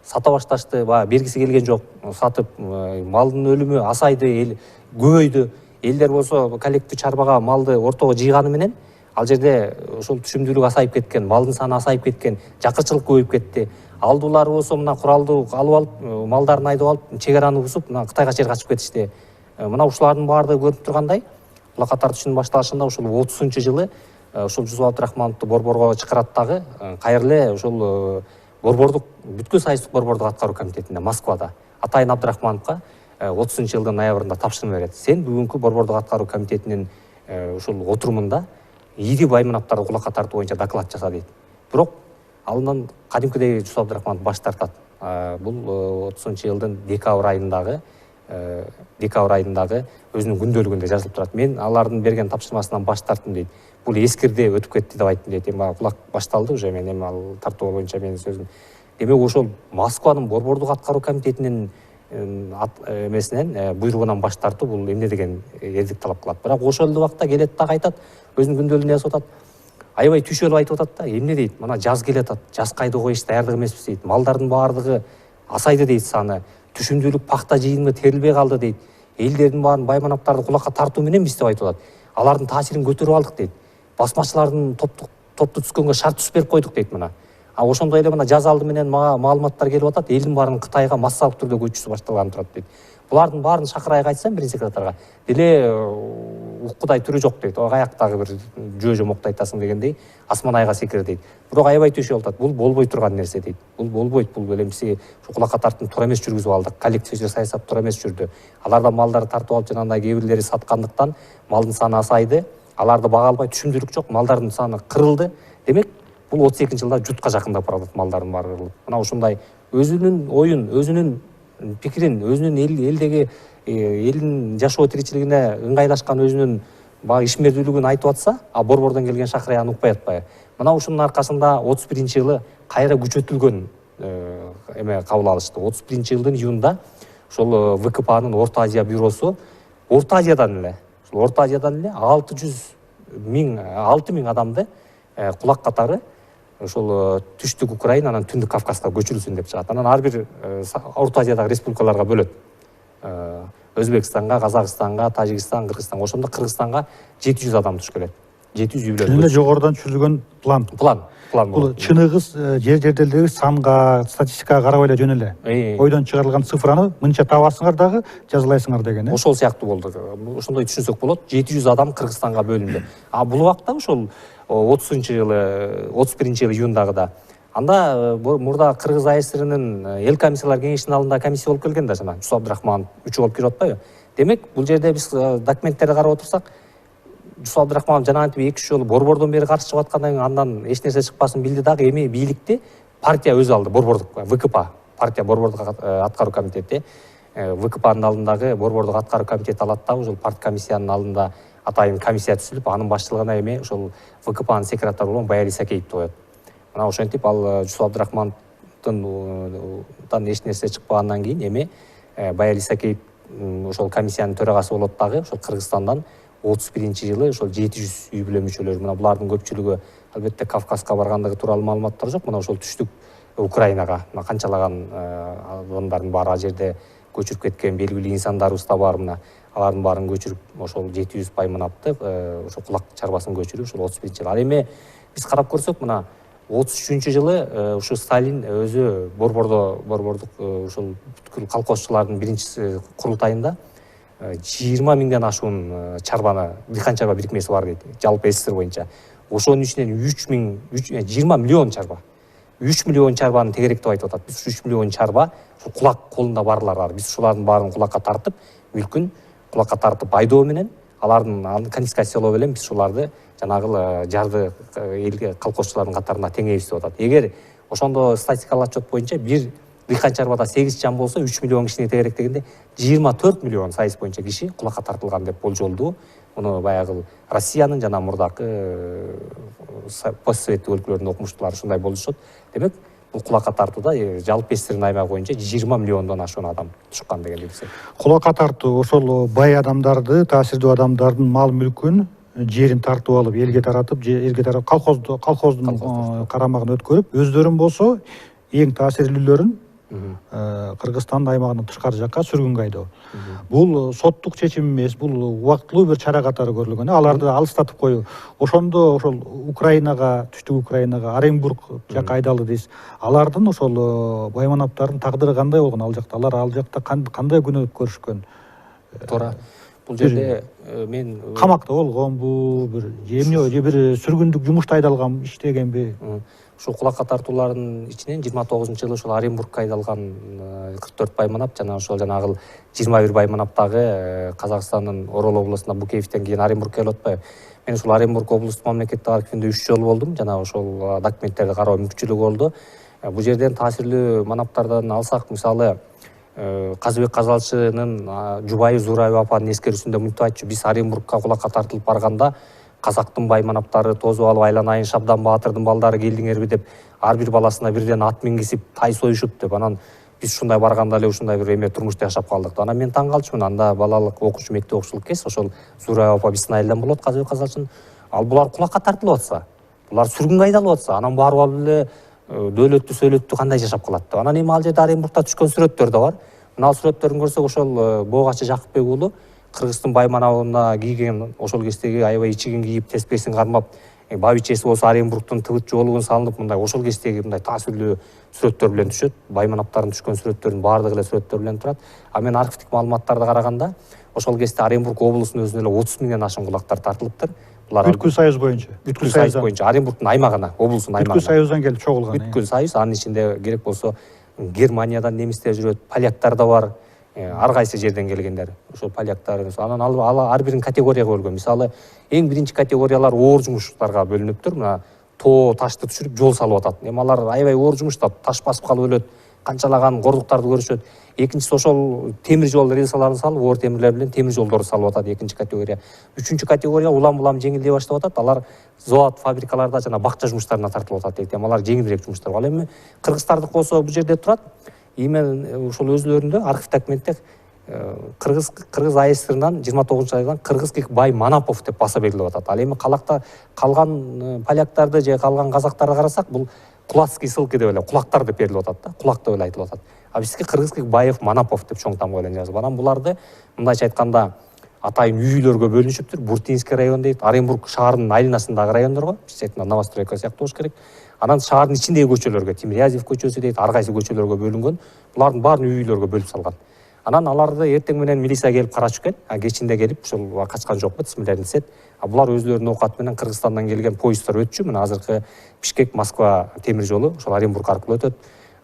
сата башташты, бергиси келген жок, сатып, малдын өлүмү асайды, көбөйдү. Элдер болсо коллективдүү чарбага малды ортого жыйганы менен ал жерде ошол түшүмдүүлүк асайып кеткен, малдын саны асайып кеткен, жакырчылык көбөйүп кетти. Алдуулар болсо мына куралды алып алып, малдарын айдап алып, чек араны бузуп, мына Кытайга чейин качып кетишти. Мына ушулардын баардыгы көрүнүп тургандай, кулакка тартуунун башталышында ушул 30-жылы ушул Жусуп Абдрахмановду борборго чакырат дагы, кайра эле ушул борбордук бүткүл союздук борбордук аткаруу комитетинде Москвада Атайын Абдрахмановго 30-жылдын ноябрында тапшырма берет. Сен бүгүнкү борбордук аткаруу комитетинин ушул отурумунда ири байманаттарды кулакка тартуу боюнча доклад жаса дейт. Бирок алынан кадимкидей Жусуп Абдрахманов баш тартат. Бул 30-жылдын декабрь айындагы өзүнүн күндөлүгүндө жазылып турат. Мен алардын берген тапшырмасынан баш тарттым дейт. Бул эскирде өтүп кетти деп айттым дейт. Эми кулак башталды уже, мен эми ал тартуу боюнча менин сөзүм. Демек ошол Москванын борбордук аткаруу комитетинин эмесинен буйругунан баш тартуу бул эмне деген эрдик талап кылат. Бирок ошол эле убакта келет дагы айтат, өзүнүн күндөлүгүндө жазып атат. Аябай түшөлүп айтып атат да, эмне дейт? Мына жаз келет атат. Жаз кайда коюш даярдык эмеспиз дейт. Малдардын баардыгы асайды дейт саны. Түшүмдүүлүк пахта жыйынга терилбей калды дейт. Элдердин баарын байманаттарды кулакка тартуу менен биз деп айтып атат. Алардын таасирин көтөрүп алдык дейт. Басмачылардын топту түзгөнгө шарт түзүп берип койдук дейт мына. Ошондой эле мына жаз алды менен мага маалыматтар келип атат. Элдин баарын Кытайга массалык түрдө көчүүсү башталган турат дейт. Булардын баарын Шакырайга айтсам, биринчи секретарга, деле уккудай түрү жок дейт. Каяктагы бир жөө жомокту айтасың дегендей, асман айга секир дейт. Бирок аябай түшүп атат. Бул болбой турган нерсе дейт. Бул болбойт, бул белемси кулакка тартууну туура эмес жүргүзүп алдык. Коллективдүү саясат туура эмес жүрдү. Алардан малдарды тартып алып жанагындай кээ бирлери саткандыктан малдын саны асайды. Аларды бага албай түшүмдүүлүк жок, малдардын саны кырылды. Демек, бул 32-жылда жутка жакындап барат малдардын баары кырылып. Мына ушундай өзүнүн оюн, өзүнүн пикирин, өзүнүн элдеги элдин жашоо тиричилигине ыңгайлашкан өзүнүн баягы ишмердүүлүгүн айтып атса, а борбордон келген Шакырай аны укпай атпайбы. Мына ушунун аркасында 31-жылы кайра күчөтүлгөн эме кабыл алышты. 31-жылдын июнда ошол ВКПнын Орто Азия бюросу Орто Азиядан эле 600 миң адамды кулак катары ошол түштүк Украина, анан түндүк Кавказга көчүрүлсүн деп чыгат. Анан ар бир Орто Азиядагы республикаларга бөлөт. Өзбекстанга, Казакстанга, Тажикстан, Кыргызстанга. Ошондо Кыргызстанга 700 адам туш келет. 700 үй бүлө. Чынында жогорудан түзүлгөн план. План Бул чыныгыз жер жерделдеги санга, статистикага карабай эле жөн эле. Ойдон чыгарылган цифраны мынча табасыңар дагы жазылайсыңар деген. Ошол сыяктуу болду. Ошондой түшүнсөк болот. 700 адам Кыргызстанга бөлүндү. А бул убакта ошол 30-жылы, 31-жылы июндагыда анда мурда Кыргыз АСРнын эл комиссиялар кеңешинин алдында комиссия болуп келген да жана Жусуп Абдрахманов үчөө болуп кирип атпайбы? Демек, бул жерде биз документтерди карап отурсак, Жусуп Абдрахманов жана антип 2-3 жолу борбордон бери каршы чыгып аткандан кийин андан эч нерсе чыкпасын билди дагы, эми бийликти партия өзү алды, борбордук ВКП, партия борбордук аткаруу комитети, ВКПнын алдындагы борбордук аткаруу комитети алат дагы, ошол парт комиссиянын алдында атайын комиссия түзүлүп, анын башчылыгына эми ошол ВКПнын секретары болгон Баяли Исакеевди коет. Мына ошентип ал Жусуп Абдрахмановдун эч нерсе чыкпагандан кийин эми Баяли Исакеев ошол комиссиянын төрагасы болот дагы, ошол Кыргызстандан 31-жылы ошол 700 үй бүлө мүчөлөрү. Мына булардын көпчүлүгү албетте Кавказга баргандыгы тууралуу маалыматтар жок. Мына ошол түштүк Украинага мына канчалаган адамдардын баары ал жерде көчүрүп кеткен, белгилүү инсандарыбыз да бар. Мына алардын баарын көчүрүп ошол 700 пайманапты ошол кулак чарбасын көчүрүп ошол 31-жылы. Ал эми биз карап көрсөк, мына 33-жылы ушу Сталин өзү борбордук ошол бүткүл колхозчулардын биринчи курултайында 20 миңден ашуун чарбаны, дыйкан чарба бирикмеси бар дейт, жалпы СССР боюнча. Ошонун ичинен 20 миллион чарба. 3 миллион чарбаны тегерек деп айтып атат. Биз 3 миллион чарба кулак колунда барлар бар. Биз ушулардын баарын кулакка тартып, мүлкүн кулакка тартып айдоо менен, алардын конфискациялоо менен биз ушуларды жанагы жарды элге колхозчулардын катарына теңейбиз деп атат. Эгер ошондо статистикалык отчет боюнча бир дыйкан чарбада 8 жан болсо, 3 миллион кишини тегерек дегенде 24 миллион сайыс боюнча киши кулакка тартылган деп болжолду. Муну баягы Россиянын жана мурдакы постсоветтик өлкөлөрдүн окумуштуулары ушундай болушот. Демек, бул кулакка тартууда жалпы СССРдин аймагы боюнча 20 миллиондон ашуун адам чыккан деген билсек. Кулакка тартуу ошол бай адамдарды, таасирдүү адамдардын мал мүлкүн, жерин тартып алып, элге таратып, колхоздун карамагына өткөрүп, өздөрүн болсо эң таасирлүүлөрүн Кыргызстандын аймагынан тышкары жакка сүргүнгө айдоо. Бул соттук чечим эмес, бул убактылуу бир чара катары көрүлгөн. Аларды алыстатып коюу. Ошондо ошол Украинага, түштүк Украинага, Оренбург жакка айдалды дейсиз. Алардын ошол байманаптардын тагдыры кандай болгон ал жакта? Алар ал жакта кандай күнөө көрүшкөн? Туура. Бул жерде мен камакта болгонбу, бир сүргүндүк жумушта айдалган, иштегенби? Ушул кулакка тартуулардын ичинен 29-жылы ушул Оренбургка айдалган 44 байманап жана ошол жанагы 21 байманап дагы Казакстандын Орол облусунда Букеевден кийин Оренбургка келип атпайбы. Мен ушул Оренбург облустук мамлекеттик архивинде 3 жолу болдум, жана ошол документтерди кароо мүмкүнчүлүгү болду. Бул жерден таасирлүү манаптардан алсак, мисалы Казыбек Казалчынын жубайы Зурабек апанын эскерүүсүндө мынтип айтчу: биз Оренбургка кулакка тартылып барганда казактын байманаптары тозуп алып айланайын Шабдан Баатырдын балдары келдиңерби деп ар бир баласына бирден ат мингизип тай союшуп деп, анан биз ушундай барганда эле ушундай бир эме турмушта жашап калдык. Анан мен таң калчумун, анда балалык окуучу, мектеп окуучулук кез ошол Зурабек апа биздин айылдан болот, Казыбек Казалчын. Ал булар кулакка тартылып атса, булар сүргүнгө айдалып атса, анан барып алып эле дөөлөттүү сөйлөттүү кандай жашап калат деп. Анан эми ал жерде Оренбургда түшкөн сүрөттөр да бар. Мына сүрөттөрүн көрсөк, ошол Боогачы Жакыпбек уулу Кыргыздын байманабына кийген ошол кездеги аябай ичигин кийип, теспесин кармап, бабичеси болсо Оренбургдун тыбыт жоолугун салынып, мындай ошол кездеги мындай таасирлүү сүрөттөр менен түшөт. Байманаптардын түшкөн сүрөттөрүнүн баардыгы эле сүрөттөр менен турат. А мен архивдик маалыматтарды караганда, ошол кезде Оренбург облусунун өзүнө эле 30 миңден ашуун кулактар тартылыптыр. Булар Бүткүл союз боюнча. Бүткүл союз боюнча Оренбургдун аймагына, облустун аймагына. Бүткүл союздан келип чогулган. Бүткүл союз, анын ичинде керек болсо Германиядан немистер жүрөт, поляктар да бар. Ар кайсы жерден келгендер, ошол поляктар. Анан ал ар бирин категорияга бөлгөн. Мисалы, эң биринчи категориялар оор жумуштарга бөлүнүптүр. Мына тоо ташты түшүрүп жол салып атат. Эми алар аябай оор жумуштап, таш басып калып өлөт, канчалаган кордуктарды көрүшөт. Экинчиси ошол темир жол рельсаларын салып, оор темирлер менен темир жолдорду салып атат, экинчи категория. Үчүнчү категория улам жеңилдей баштап атат. Алар завод, фабрикаларда жана бакча жумуштарына тартылып атат дейт. Алар жеңилирээк жумуштар. Ал эми кыргыздардык болсо бул жерде турат. Эми ошол өзлөрүндө архив документте Кыргыз АСРнан 29-айдан Кыргызский бай Манапов деп баса белгилеп атат. Ал эми калган поляктарды же калган казактарды карасак, бул кулацкий ссылки деп эле кулактар деп берилип атат да, кулак деп эле айтылып атат. А бизге Кыргызский Баев Манапов деп чоң там менен жазып. Анан буларды мындайча айтканда атайын үйлөргө бөлүнүшүптүр. Буртинский район дейт, Оренбург шаарынын айланасындагы райондорго, биз айтканда новостройка сыяктуу болуш керек. Анан шаардын ичиндеги көчөлөргө, Тимирязев көчөсү дейт, ар кайсы көчөлөргө бөлүнгөн. Булардын баарын үйлөргө бөлүп салган. Анан аларды эртең менен милиция келип карачу экен, кечинде келип ушул качкан жокпу, тизмелерин десет. Булар өзлөрүнүн оокаты менен Кыргызстандан келген поезддор өтчү. Мына азыркы Бишкек Москва темир жолу ошол Оренбург аркылуу өтөт.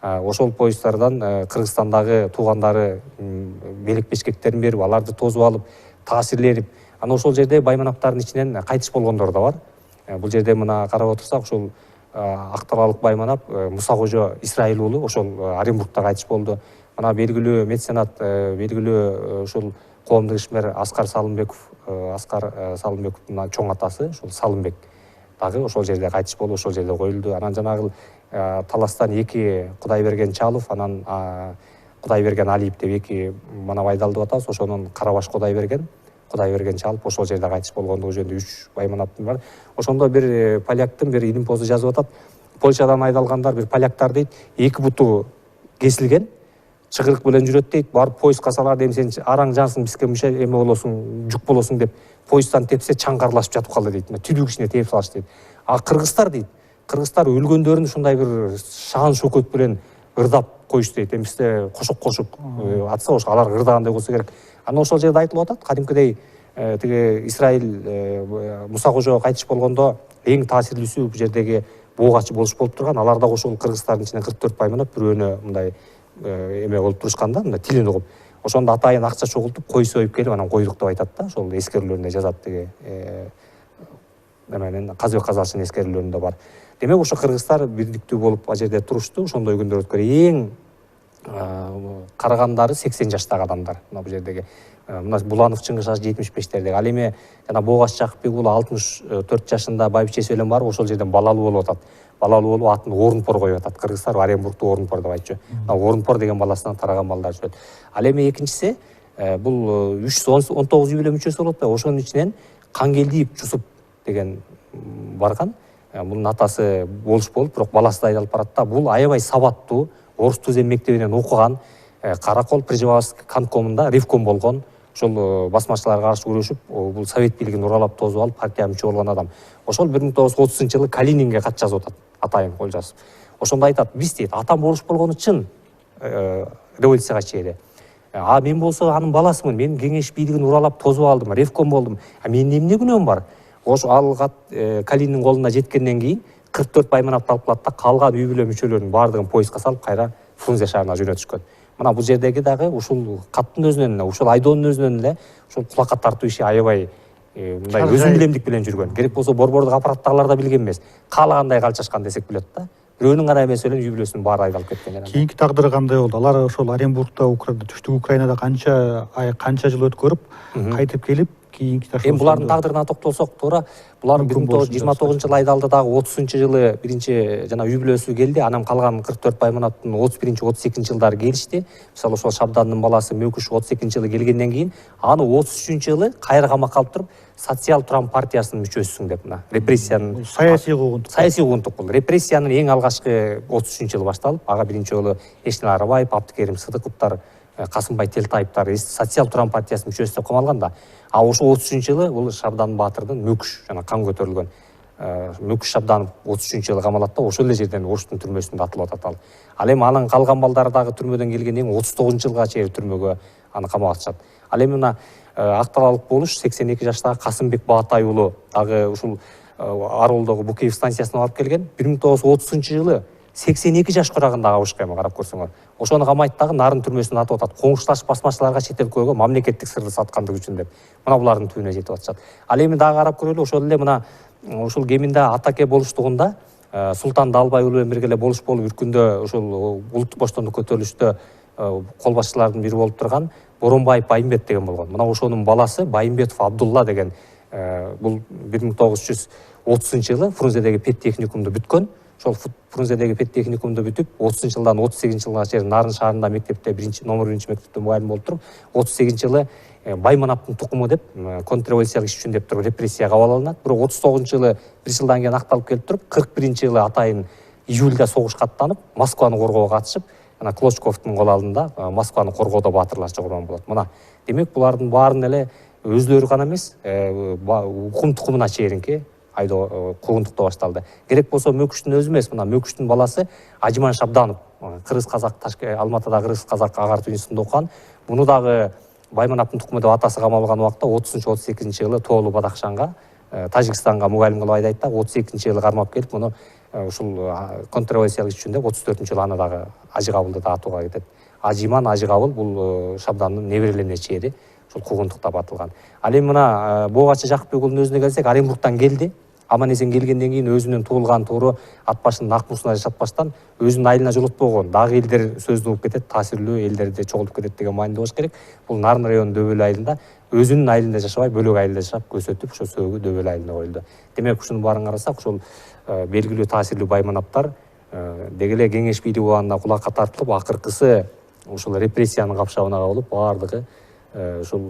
Ошол поезддардан Кыргызстандагы туугандары белек бешкектерин берип, аларды тосуп алып, таасирленип, анан ошол жерде байманаптардын ичинен кайтыш болгондор да бар. Бул жерде мына карап отурсак, ушул Акталалык байманап Муса Кожо Исраил уулу ошол Оренбургда кайтыш болду. Мына белгилүү меценат, белгилүү ушул коомдук ишмер Аскар Салымбековдун чоң атасы, ушул Салымбек дагы ошол жерде кайтыш болду, ошол жерде коюлду. Анан жанагы таластан эки Кудайберген Чалов, анан Кудайберген Алиев деп эки манап айдалды деп атабыз. Ошонун Карабаш Кудайберген Чалов ошол жерде кайтыш болгондугу жөнүндө 3 байманаптын бар. Ошондо бир поляктын бир илимпозу жазып атат. Польшадан айдалгандар бир поляктар дейт, эки буту кесилген, чыгырык менен жүрөт дейт. Барып поезд касалар дейм, сен араң жансың, бизге эме болосуң, жүк болосуң деп поезддан тепсе чаңгарлашып жатып калды дейт. Түбүк ичине тээп салыш дейт. Кыргыздар дейт, кыргыздар өлгөндөрүн ушундай бир шаан шөкөт менен ырдап коюшту дейт. Эмисте кошок кошуп атса, ошо алар ырдагандай болсо керек. Анан ошол жерде айтылып атат, кадимкидей тиги Исраил Муса Кожо кайтыш болгондо эң таасирлүүсү бул жердеги боогачы болуш болуп турган. Алар да ошол кыргыздардын ичинен 44 байманап бирөөнө мындай эме болуп турушкан да, мындай тилин угуп. Ошондо атайын акча чогултуп, кой союп келип анан койдук деп айтат да. Ошол эскерүүлөрүндө жазат тиги эменин Казыбек Казалчынын эскерүүлөрүндө бар. Демек ошо кыргыздар бирдиктүү болуп ал жерде турушту. Ошондой күндөр өткөрүп эң карагандары 80 жаштагы адамдар. Мына бул жердеги мына Буланов Чыңгыз 75-тердеги. Ал эми жана Богаш Жакыпбек уулу 64 жашында байбичеси менен барып ошол жерден балалуу болуп атат. Балалуу болуп атын Орунпор коюп атат. Кыргыздар Оренбургду Орунпор деп айтчу. Орунпор деген баласынан тараган балдар жүрөт. Ал эми экинчиси бул 319 үй бүлө мүчөсү болот да. Ошонун ичинен Кангелдиев Жусуп деген барган. Бунун атасы болуш болуп, бирок баласы да айдалып барат да. Бул аябай сабаттуу, орус түзем мектебинен окуган, Каракол Приживаловский канткомунда ревком болгон. Ошол басмачыларга каршы күрөшүп, бул совет бийлигин уралап тосуп алып, партия мүчө болгон адам. Ошол 1930-жылы Калининге кат жазып атат, атайын кол жазып. Ошондо айтат, биз дейт, атам болуш болгону чын революцияга чейин. Мен болсо анын баласымын, мен кеңеш бийлигин уралап тосуп алдым, ревком болдум. Менин эмне күнөөм бар? Ошо ал кат Калиндин колуна жеткенден кийин 44 байманап алып да, калган үй бүлө мүчөлөрүнүн баардыгын поездга салып кайра Фрунзе шаарына жөнөтүшкөн. Мына бул жердеги дагы ушул каттын өзүнөн эле, ушул айдоонун өзүнөн эле ушул кулакка тартуу иши аябай мындай өзүн билемдик менен жүргөн. Керек болсо борбордук аппараттагылар да билген эмес. Каалагандай калчашкан десек болот да. Бирөөнүн гана эмес эле үй бүлөсүнүн баары айдалып кеткен. Кийинки тагдыры кандай болду? Алар ошол Оренбургда, түштүк Украинада канча жыл өткөрүп, кайтып келип, кийинки Эми булардын тагдырына токтолсок, туура булар 1929-жылы айдалды, дагы 30-жылы биринчи жана үй бүлөсү келди. Анан калган 44 байманаттын 31-32-жылдары келишти. Мисалы ошол Шабдандын баласы Мөкүш 32-жылы келгенден кийин аны 33-жылы кайра камакка алып туруп, Социал Турам партиясынын мүчөсүсүң деп мына репрессиянын саясий куугунтук. Саясий куугунтук бул. Репрессиянын эң алгачкы 33-жылы башталып, ага биринчи жолу Эшнел Арабаев, Абдыкерим Сыдыковдор, Касымбай Телтаевдор Социал Турам партиясынын мүчөсү деп камалган да. Ошо 30-жылы бул Шабдан Баатырдын Мөкүш жана кан көтөрүлгөн Мөкүш Шабданов 33-жылы камалат да, ошол эле жерден Оштун түрмөсүндө атылып атат ал. Ал эми анын калган балдары дагы түрмөдөн келгенден кийин 39-жылга чейин түрмөгө аны камап атышат. Ал эми мына Акталалык болуш 82 жаштагы Касымбек Баатай уулу дагы ушул Аролдогу Букеев станциясына барып келген. 1930-жылы 82 жаш курагындагы абышка эми карап көрсөңөр. Ошону камайт дагы Нарын түрмөсүнө атып атат. Коңушташ басмачыларга чет өлкөгө мамлекеттик сырды саткандыгы үчүн деп. Мына булардын түбүнө жетип атышат. Ал эми дагы карап көрөлү, ошол эле мына ушул кеминде атаке болуштугунда Султан Далбай уулу менен бирге эле болуш болуп үркүндө ушул улуттук боштондук көтөрүлүштө кол башчылардын бири болуп турган Боронбаев Байымбет деген болгон. Мына ошонун баласы Байымбетов Абдулла деген бул 1930-жылы Фрунзедеги педтехникумду бүткөн. Ошол Фрунзедеги педтехникумду бүтүп, 30-жылдан 38-жылга чейин Нарын шаарында мектепте номер 1 мектепте мугалим болуп туруп, 38-жылы Байманаптын тукуму деп контрреволюциялык иш үчүн деп туруп репрессияга кабыл алынат. Бирок 39-жылы 1 жылдан кийин акталып келип туруп, 41-жылы атайын июльда согушка аттанып, Москваны коргоого катышып, ана Клочковдун кол алдында Москваны коргоодо баатырларча курман болот. Мына, демек булардын баарын эле өзлөрү гана эмес, укум тукумуна чейинки айдоо куугунтуктоо башталды. Керек болсо Мөкүштүн өзү эмес, мына Мөкүштүн баласы Ажиман Шабданов, кыргыз казак, Алматыда кыргыз казак агартуу институтунда окуган. Муну дагы Байманаптын тукуму деп атасы камалган убакта 30-32 жылы Тоолу Бадакшанга, Тажикстанга мугалим кылып айдайт да, 32 жылы кармап келип, муну ушул контрабандалык үчүн деп 34 жылы аны дагы Ажыкабылды да атууга кетет. Ажиман Ажыкабыл бул Шабдандын неберелерине чейин ушул куугунтуктап атылган. Ал эми мына Боогачы Жакыпбекулунун өзүнө келсек, Оренбургтан келди. Аман-эсен келгенден кийин өзүнүн туулган тууру ат башынын Акмусуна жашатпастан өзүнүн айылына жолотпогон. Дагы элдер сөздүү болуп кетет, таасирлүү элдерди чогултуп кетет деген маанидүү болуш керек. Бул Нарын районунун Дөбөл айылында өзүнүн айылында жашабай, бөлөк айылда жашап, көсөтүп, ошо сөөгү Дөбөл айылына коюлду. Демек, ушунун баарын карасак, ушул белгилүү таасирлүү Байманаптар деги эле кеңеш бийлиги убагында кулакка тартылып, акыркысы ушул репрессиянын капшабына кабылып, баардыгы ушул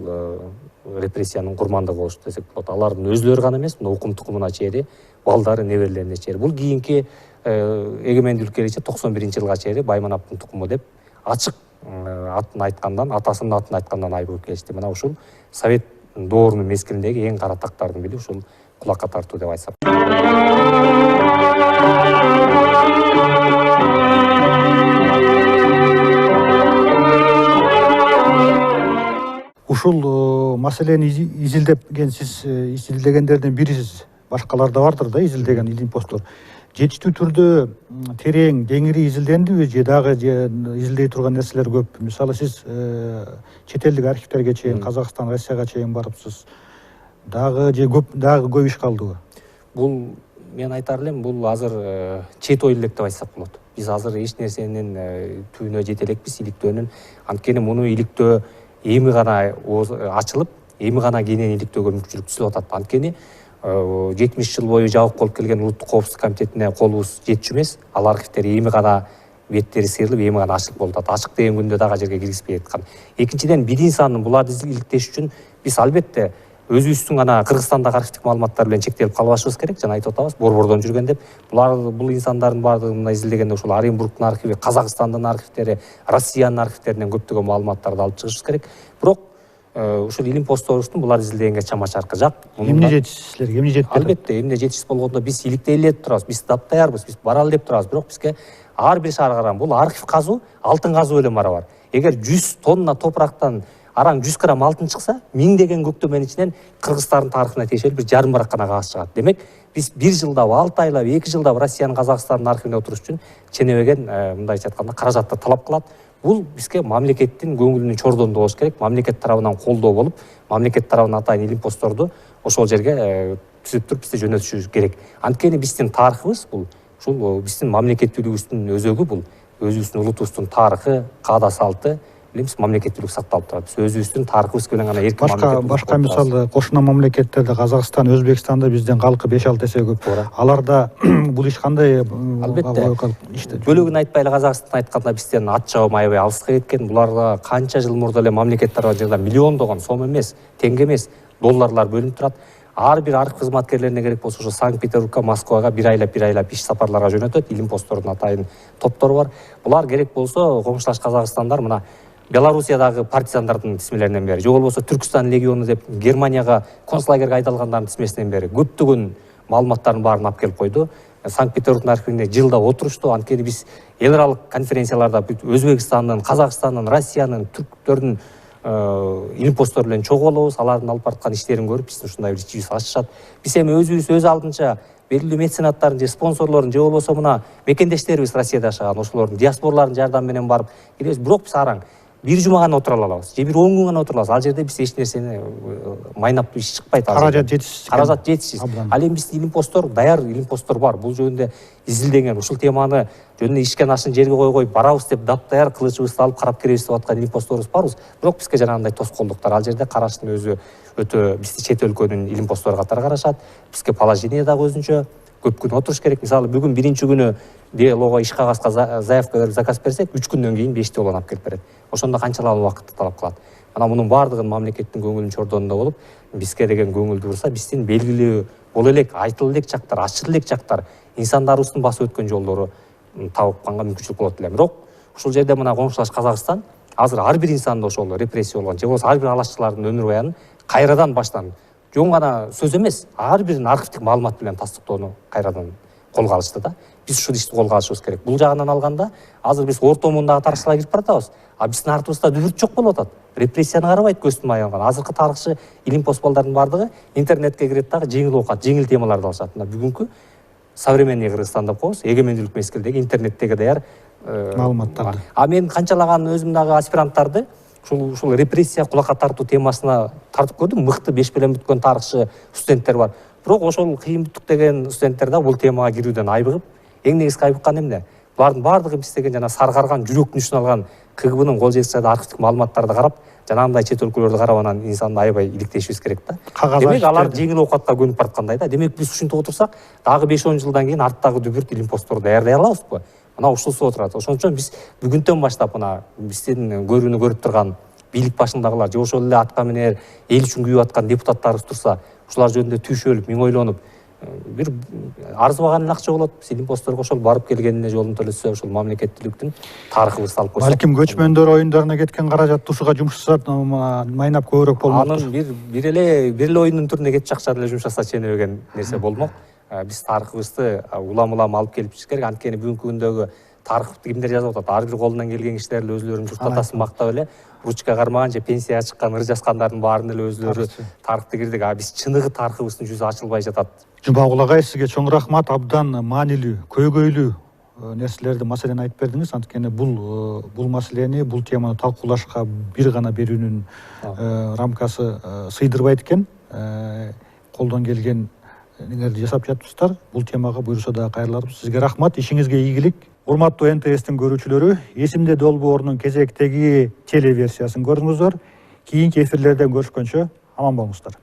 репрессиянын курмандыгы болушту десек болот. Алардын өзлөрү гана эмес, мына укум тукумуна чейин, балдары, неберелерине чейин. Бул кийинки эгемендүүлүккө келиши 91-жылга чейин Байманаптын тукуму деп ачык атын айткандан, атасынын атын айткандан айыгып келишти. Мына ушул Совет доорунун мезгилиндеги эң кара тактардын бири ушул кулакка тартуу деп айтсак. Ушул маселени изилдеген сиз, изилдегендердин бирисиз. Башкалар да бардыр да изилдеген илимпостор. Жетиштүү түрдө терең, кеңири изилдендиби же дагы изилдей турган нерселер көп? Мисалы сиз чет элдик архивтерге чейин, Казакстан, Россияга чейин барыпсыз. Дагы көп иш калдыбы? Бул мен айтар элем, бул азыр чет ой элек деп айтсак болот. Биз азыр эч нерсенин түбүнө жете элекпиз, иликтөөнүн. Анткени муну иликтөө эми гана ачылып, эми гана кенен иликтөөгө мүмкүнчүлүк түзүлүп атат. Анткени 70 жыл бою жабык болуп келген Улуттук коопсуздук комитетине колубуз жетчү эмес. Ал архивтер эми гана беттери сыйрылып, эми гана ачылып болуп атат. Ачык деген күндө дагы жерге киргизбей аткан. Экинчиден, бир инсандын буларды иликтеш үчүн биз албетте өзүбүздүн гана Кыргызстандагы архивдик маалыматтар менен чектелип калбашыбыз керек. Жана айтып атабыз, борбордон жүргөн деп. Бул инсандардын баардыгын изилдегенде ушул Оренбургдун архиви, Казакстандын архивтери, Россиянын архивтеринен көптөгөн маалыматтарды алып чыгышыбыз керек. Бирок ушул илимпостторубуздун буларды изилдегенге чама чаркы жак. Эмне жетишсиз силерге? Эмне жетпedi? Албетте, эмне жетишсиз болгондо биз иликтей эле турабыз, биз дапдаярбыз, биз баралы деп турабыз. Бирок бизге ар бир шаар караган бул архив казуу, алтын казуу эле мара бар. Эгер 100 тонна топурактан араң 100 грамм алтын чыкса, миңдеген көктөмөнүн ичинен Кыргыздардын тарыхына тиешелүү бир жарым барак гана кагаз чыгат. Демек, биз 1 жылдап, 6 айлап, 2 жылдап Россиянын, Казакстандын архивине отуруш үчүн ченебеген, мындайча айтканда, каражатты талап кылат. Бул бизге мамлекеттин көңүлүнүн чордондо болуш керек, мамлекет тарабынан колдоо болуп, мамлекет тарабынан атайын илимпостторду ошол жерге түзүп туруп бизде жөнөтүшү керек. Анткени биздин тарыхыбыз бул, ушул биздин мамлекеттүүлүгүбүздүн өзөгү бул, өзүбүздүн улутубуздун тарыхы, каада салты, билемиз, мамлекеттүүлүк сакталып турат. Биз өзүбүздүн тарыхыбыз менен гана эркин мамлекет. Башка мисалы кошуна мамлекеттерде, Казакстан, Өзбекстанда бизден калкы 5-6 эсе көп. Аларда бул иш кандай? Албетте. Бөлөгүн айтпай эле Казакстан айтканда бизден ат чабым аябай алыска кеткен. Буларга канча жыл мурда эле мамлекеттер жырда миллиондогон сом эмес, теңге эмес, долларлар бөлүнүп турат. Ар бир архив кызматкерлерине керек болсо ошо Санкт-Петербургка, Москвага бир айлап иш сапарларга жөнөтөт. Илимпосттордун атайын топтору бар. Булар керек болсо коңшулаш Казакстандар мына Белоруссиядагы партизандардын тизмелеринен бери, же болбосо Түркстан легиону деп Германияга концлагерге айдалгандардын тизмесинен бери көптөгөн маалыматтардын баарын алып келип койду. Санкт-Петербургдун архивинде жылда отурушту. Анткени биз эл аралык конференцияларда Өзбекстандын, Казакстандын, Россиянын, түрктөрдүн илимпосттору менен чогуу болобуз. Алардын алып бараткан иштерин көрүп, биздин ушундай бир ичибиз ачышат. Биз эми өзүбүз өз алдынча белгилүү меценаттардын же спонсорлордун же болбосо мына мекендештерибиз Россияда жашаган ошолордун диаспоралардын жардамы менен барып келебиз. Бирок биз араң бир жума гана отура алабыз, же бир 10 күн гана отура алабыз. Ал жерде биз эч нерсени майнаптуу иш чыкпайт. Каражат жетишсиз. Каражат жетишсиз. Ал эми биздин илимпосттор, даяр илимпосттор бар. Бул жөнүндө изилдеген, ушул теманы жөнүндө ишкен ашын жерге койгой барабыз деп дапдаяр кылычыбызды алып карап келебиз деп аткан илимпостторубуз барбыз. Бирок бизге жанагындай тоскоолдуктар, ал жерде караштын өзү өтө бизди чет өлкөнүн илимпосттору катары карашат. Бизге положение дагы өзүнчө көп күн отуруш керек. Мисалы бүгүн биринчи күнү делого иш кагазга заявка берип заказ берсек, 3 күндөн кийин 5 делону алып келип берет. Ошондо канчалык убакытты талап кылат. Мына мунун баардыгын мамлекеттин көңүлүнүн чордонунда болуп, бизге деген көңүлдү бурса, биздин белгилүү боло элек, айтыла элек жактар, ачыла элек жактар, инсандарыбыздын басып өткөн жолдору табылганга мүмкүнчүлүк болот элем. Бирок ушул жерде мына коңшулаш Казакстан азыр ар бир инсанда ошол репрессия болгон, же болбосо ар бир алашчылардын өмүр баянын кайрадан баштан жөн гана сөз эмес, ар бирин архивдик маалымат менен тастыктоону кайрадан колго алышты да. Биз ушул ишти колго алышыбыз керек. Бул жагынан алганда азыр биз орто муундагы тарыхчыларга кирип баратабыз. А биздин артыбызда дүбүрт жок болуп атат. Репрессияны карабайт көздүн майы алган. Азыркы тарыхчы илим посбалдардын бардыгы интернетке кирет дагы жеңил окуат, жеңил темаларды алышат. Мына бүгүнкү современный Кыргызстан деп коебуз, эгемендүүлүк мезгилдеги интернеттеги даяр маалыматтарды. А мен канчалаган өзүм дагы аспиранттарды ушул репрессия, кулакка тартуу темасына тартып көрдүм. Мыкты 5 белем бүткөн тарыхчы студенттер бар. Бирок ошол кыйын бүттүк деген студенттер да бул темага кирүүдөн айбыгып, эң негизги айбыккан эмне? Булардын баардыгы биз деген жана саргарган жүрөктүн үчүн алган КГБнын кол жеткисе архивдик маалыматтарды карап, жанагындай чет өлкөлөрдү карап анан инсанды аябай иликтешибиз керек да. Демек алар жеңил оокатка көнүп бараткандай да. Демек биз ушинтип отурсак, дагы 5-10 жылдан кийин арттагы дүбүрт илим постторду даярдай алабызбы? Мына ушусу отурат. Ошон үчүн биз бүгүнтөн баштап мына биздин көрүүнү көрүп турган бийлик башындагылар же ошол эле атка минер эл үчүн күйүп аткан депутаттарыбыз турса, ушулар жөнүндө түйшөлүп, миң ойлонуп, бир арзыбаган эле акча болот. Илим постторго ошол барып келгенине жолун төлөсө, ошол мамлекеттүүлүктүн тарыхыбызды салып койсок. Балким көчмөндөр оюндарына кеткен каражатты ушуга жумшаса майнап көбүрөөк болмоктур. Анын бир эле оюндун түрүнө кетчи акчаны эле жумшаса ченебеген нерсе болмок. Биз тарыхыбызды улам алып келипчибиз керек. Анткени бүгүнкү күндөгү тарыхты кимдер жазып атат? Ар бир колунан келген кишилер эле өзлөрүн журттатасын мактап эле ручка кармаган же пенсияга чыккан ыр жазгандардын баарын эле өзлөрү тарыхты кирдик. А биз чыныгы тарыхыбыздын жүзү ачылбай жатат. Жумагул агай, сизге чоң рахмат. Абдан маанилүү, көйгөйлүү нерселерди, маселени айтып бердиңиз. Анткени бул маселени, бул теманы талкуулашка бир гана берүүнүн рамкасы сыйдырбайт экен. Колдон келген нелерди жасап жатыпсыздар. Бул темага буюрса да кайрылабыз. Сизге рахмат, ишиңизге ийгилик. Урматтуу НТСтин көрүүчүлөрү, эсимде долбоорунун кезектеги телеверсиясын көрдүңүздөр. Кийинки эфирлерден көрүшкөнчө аман болуңуздар.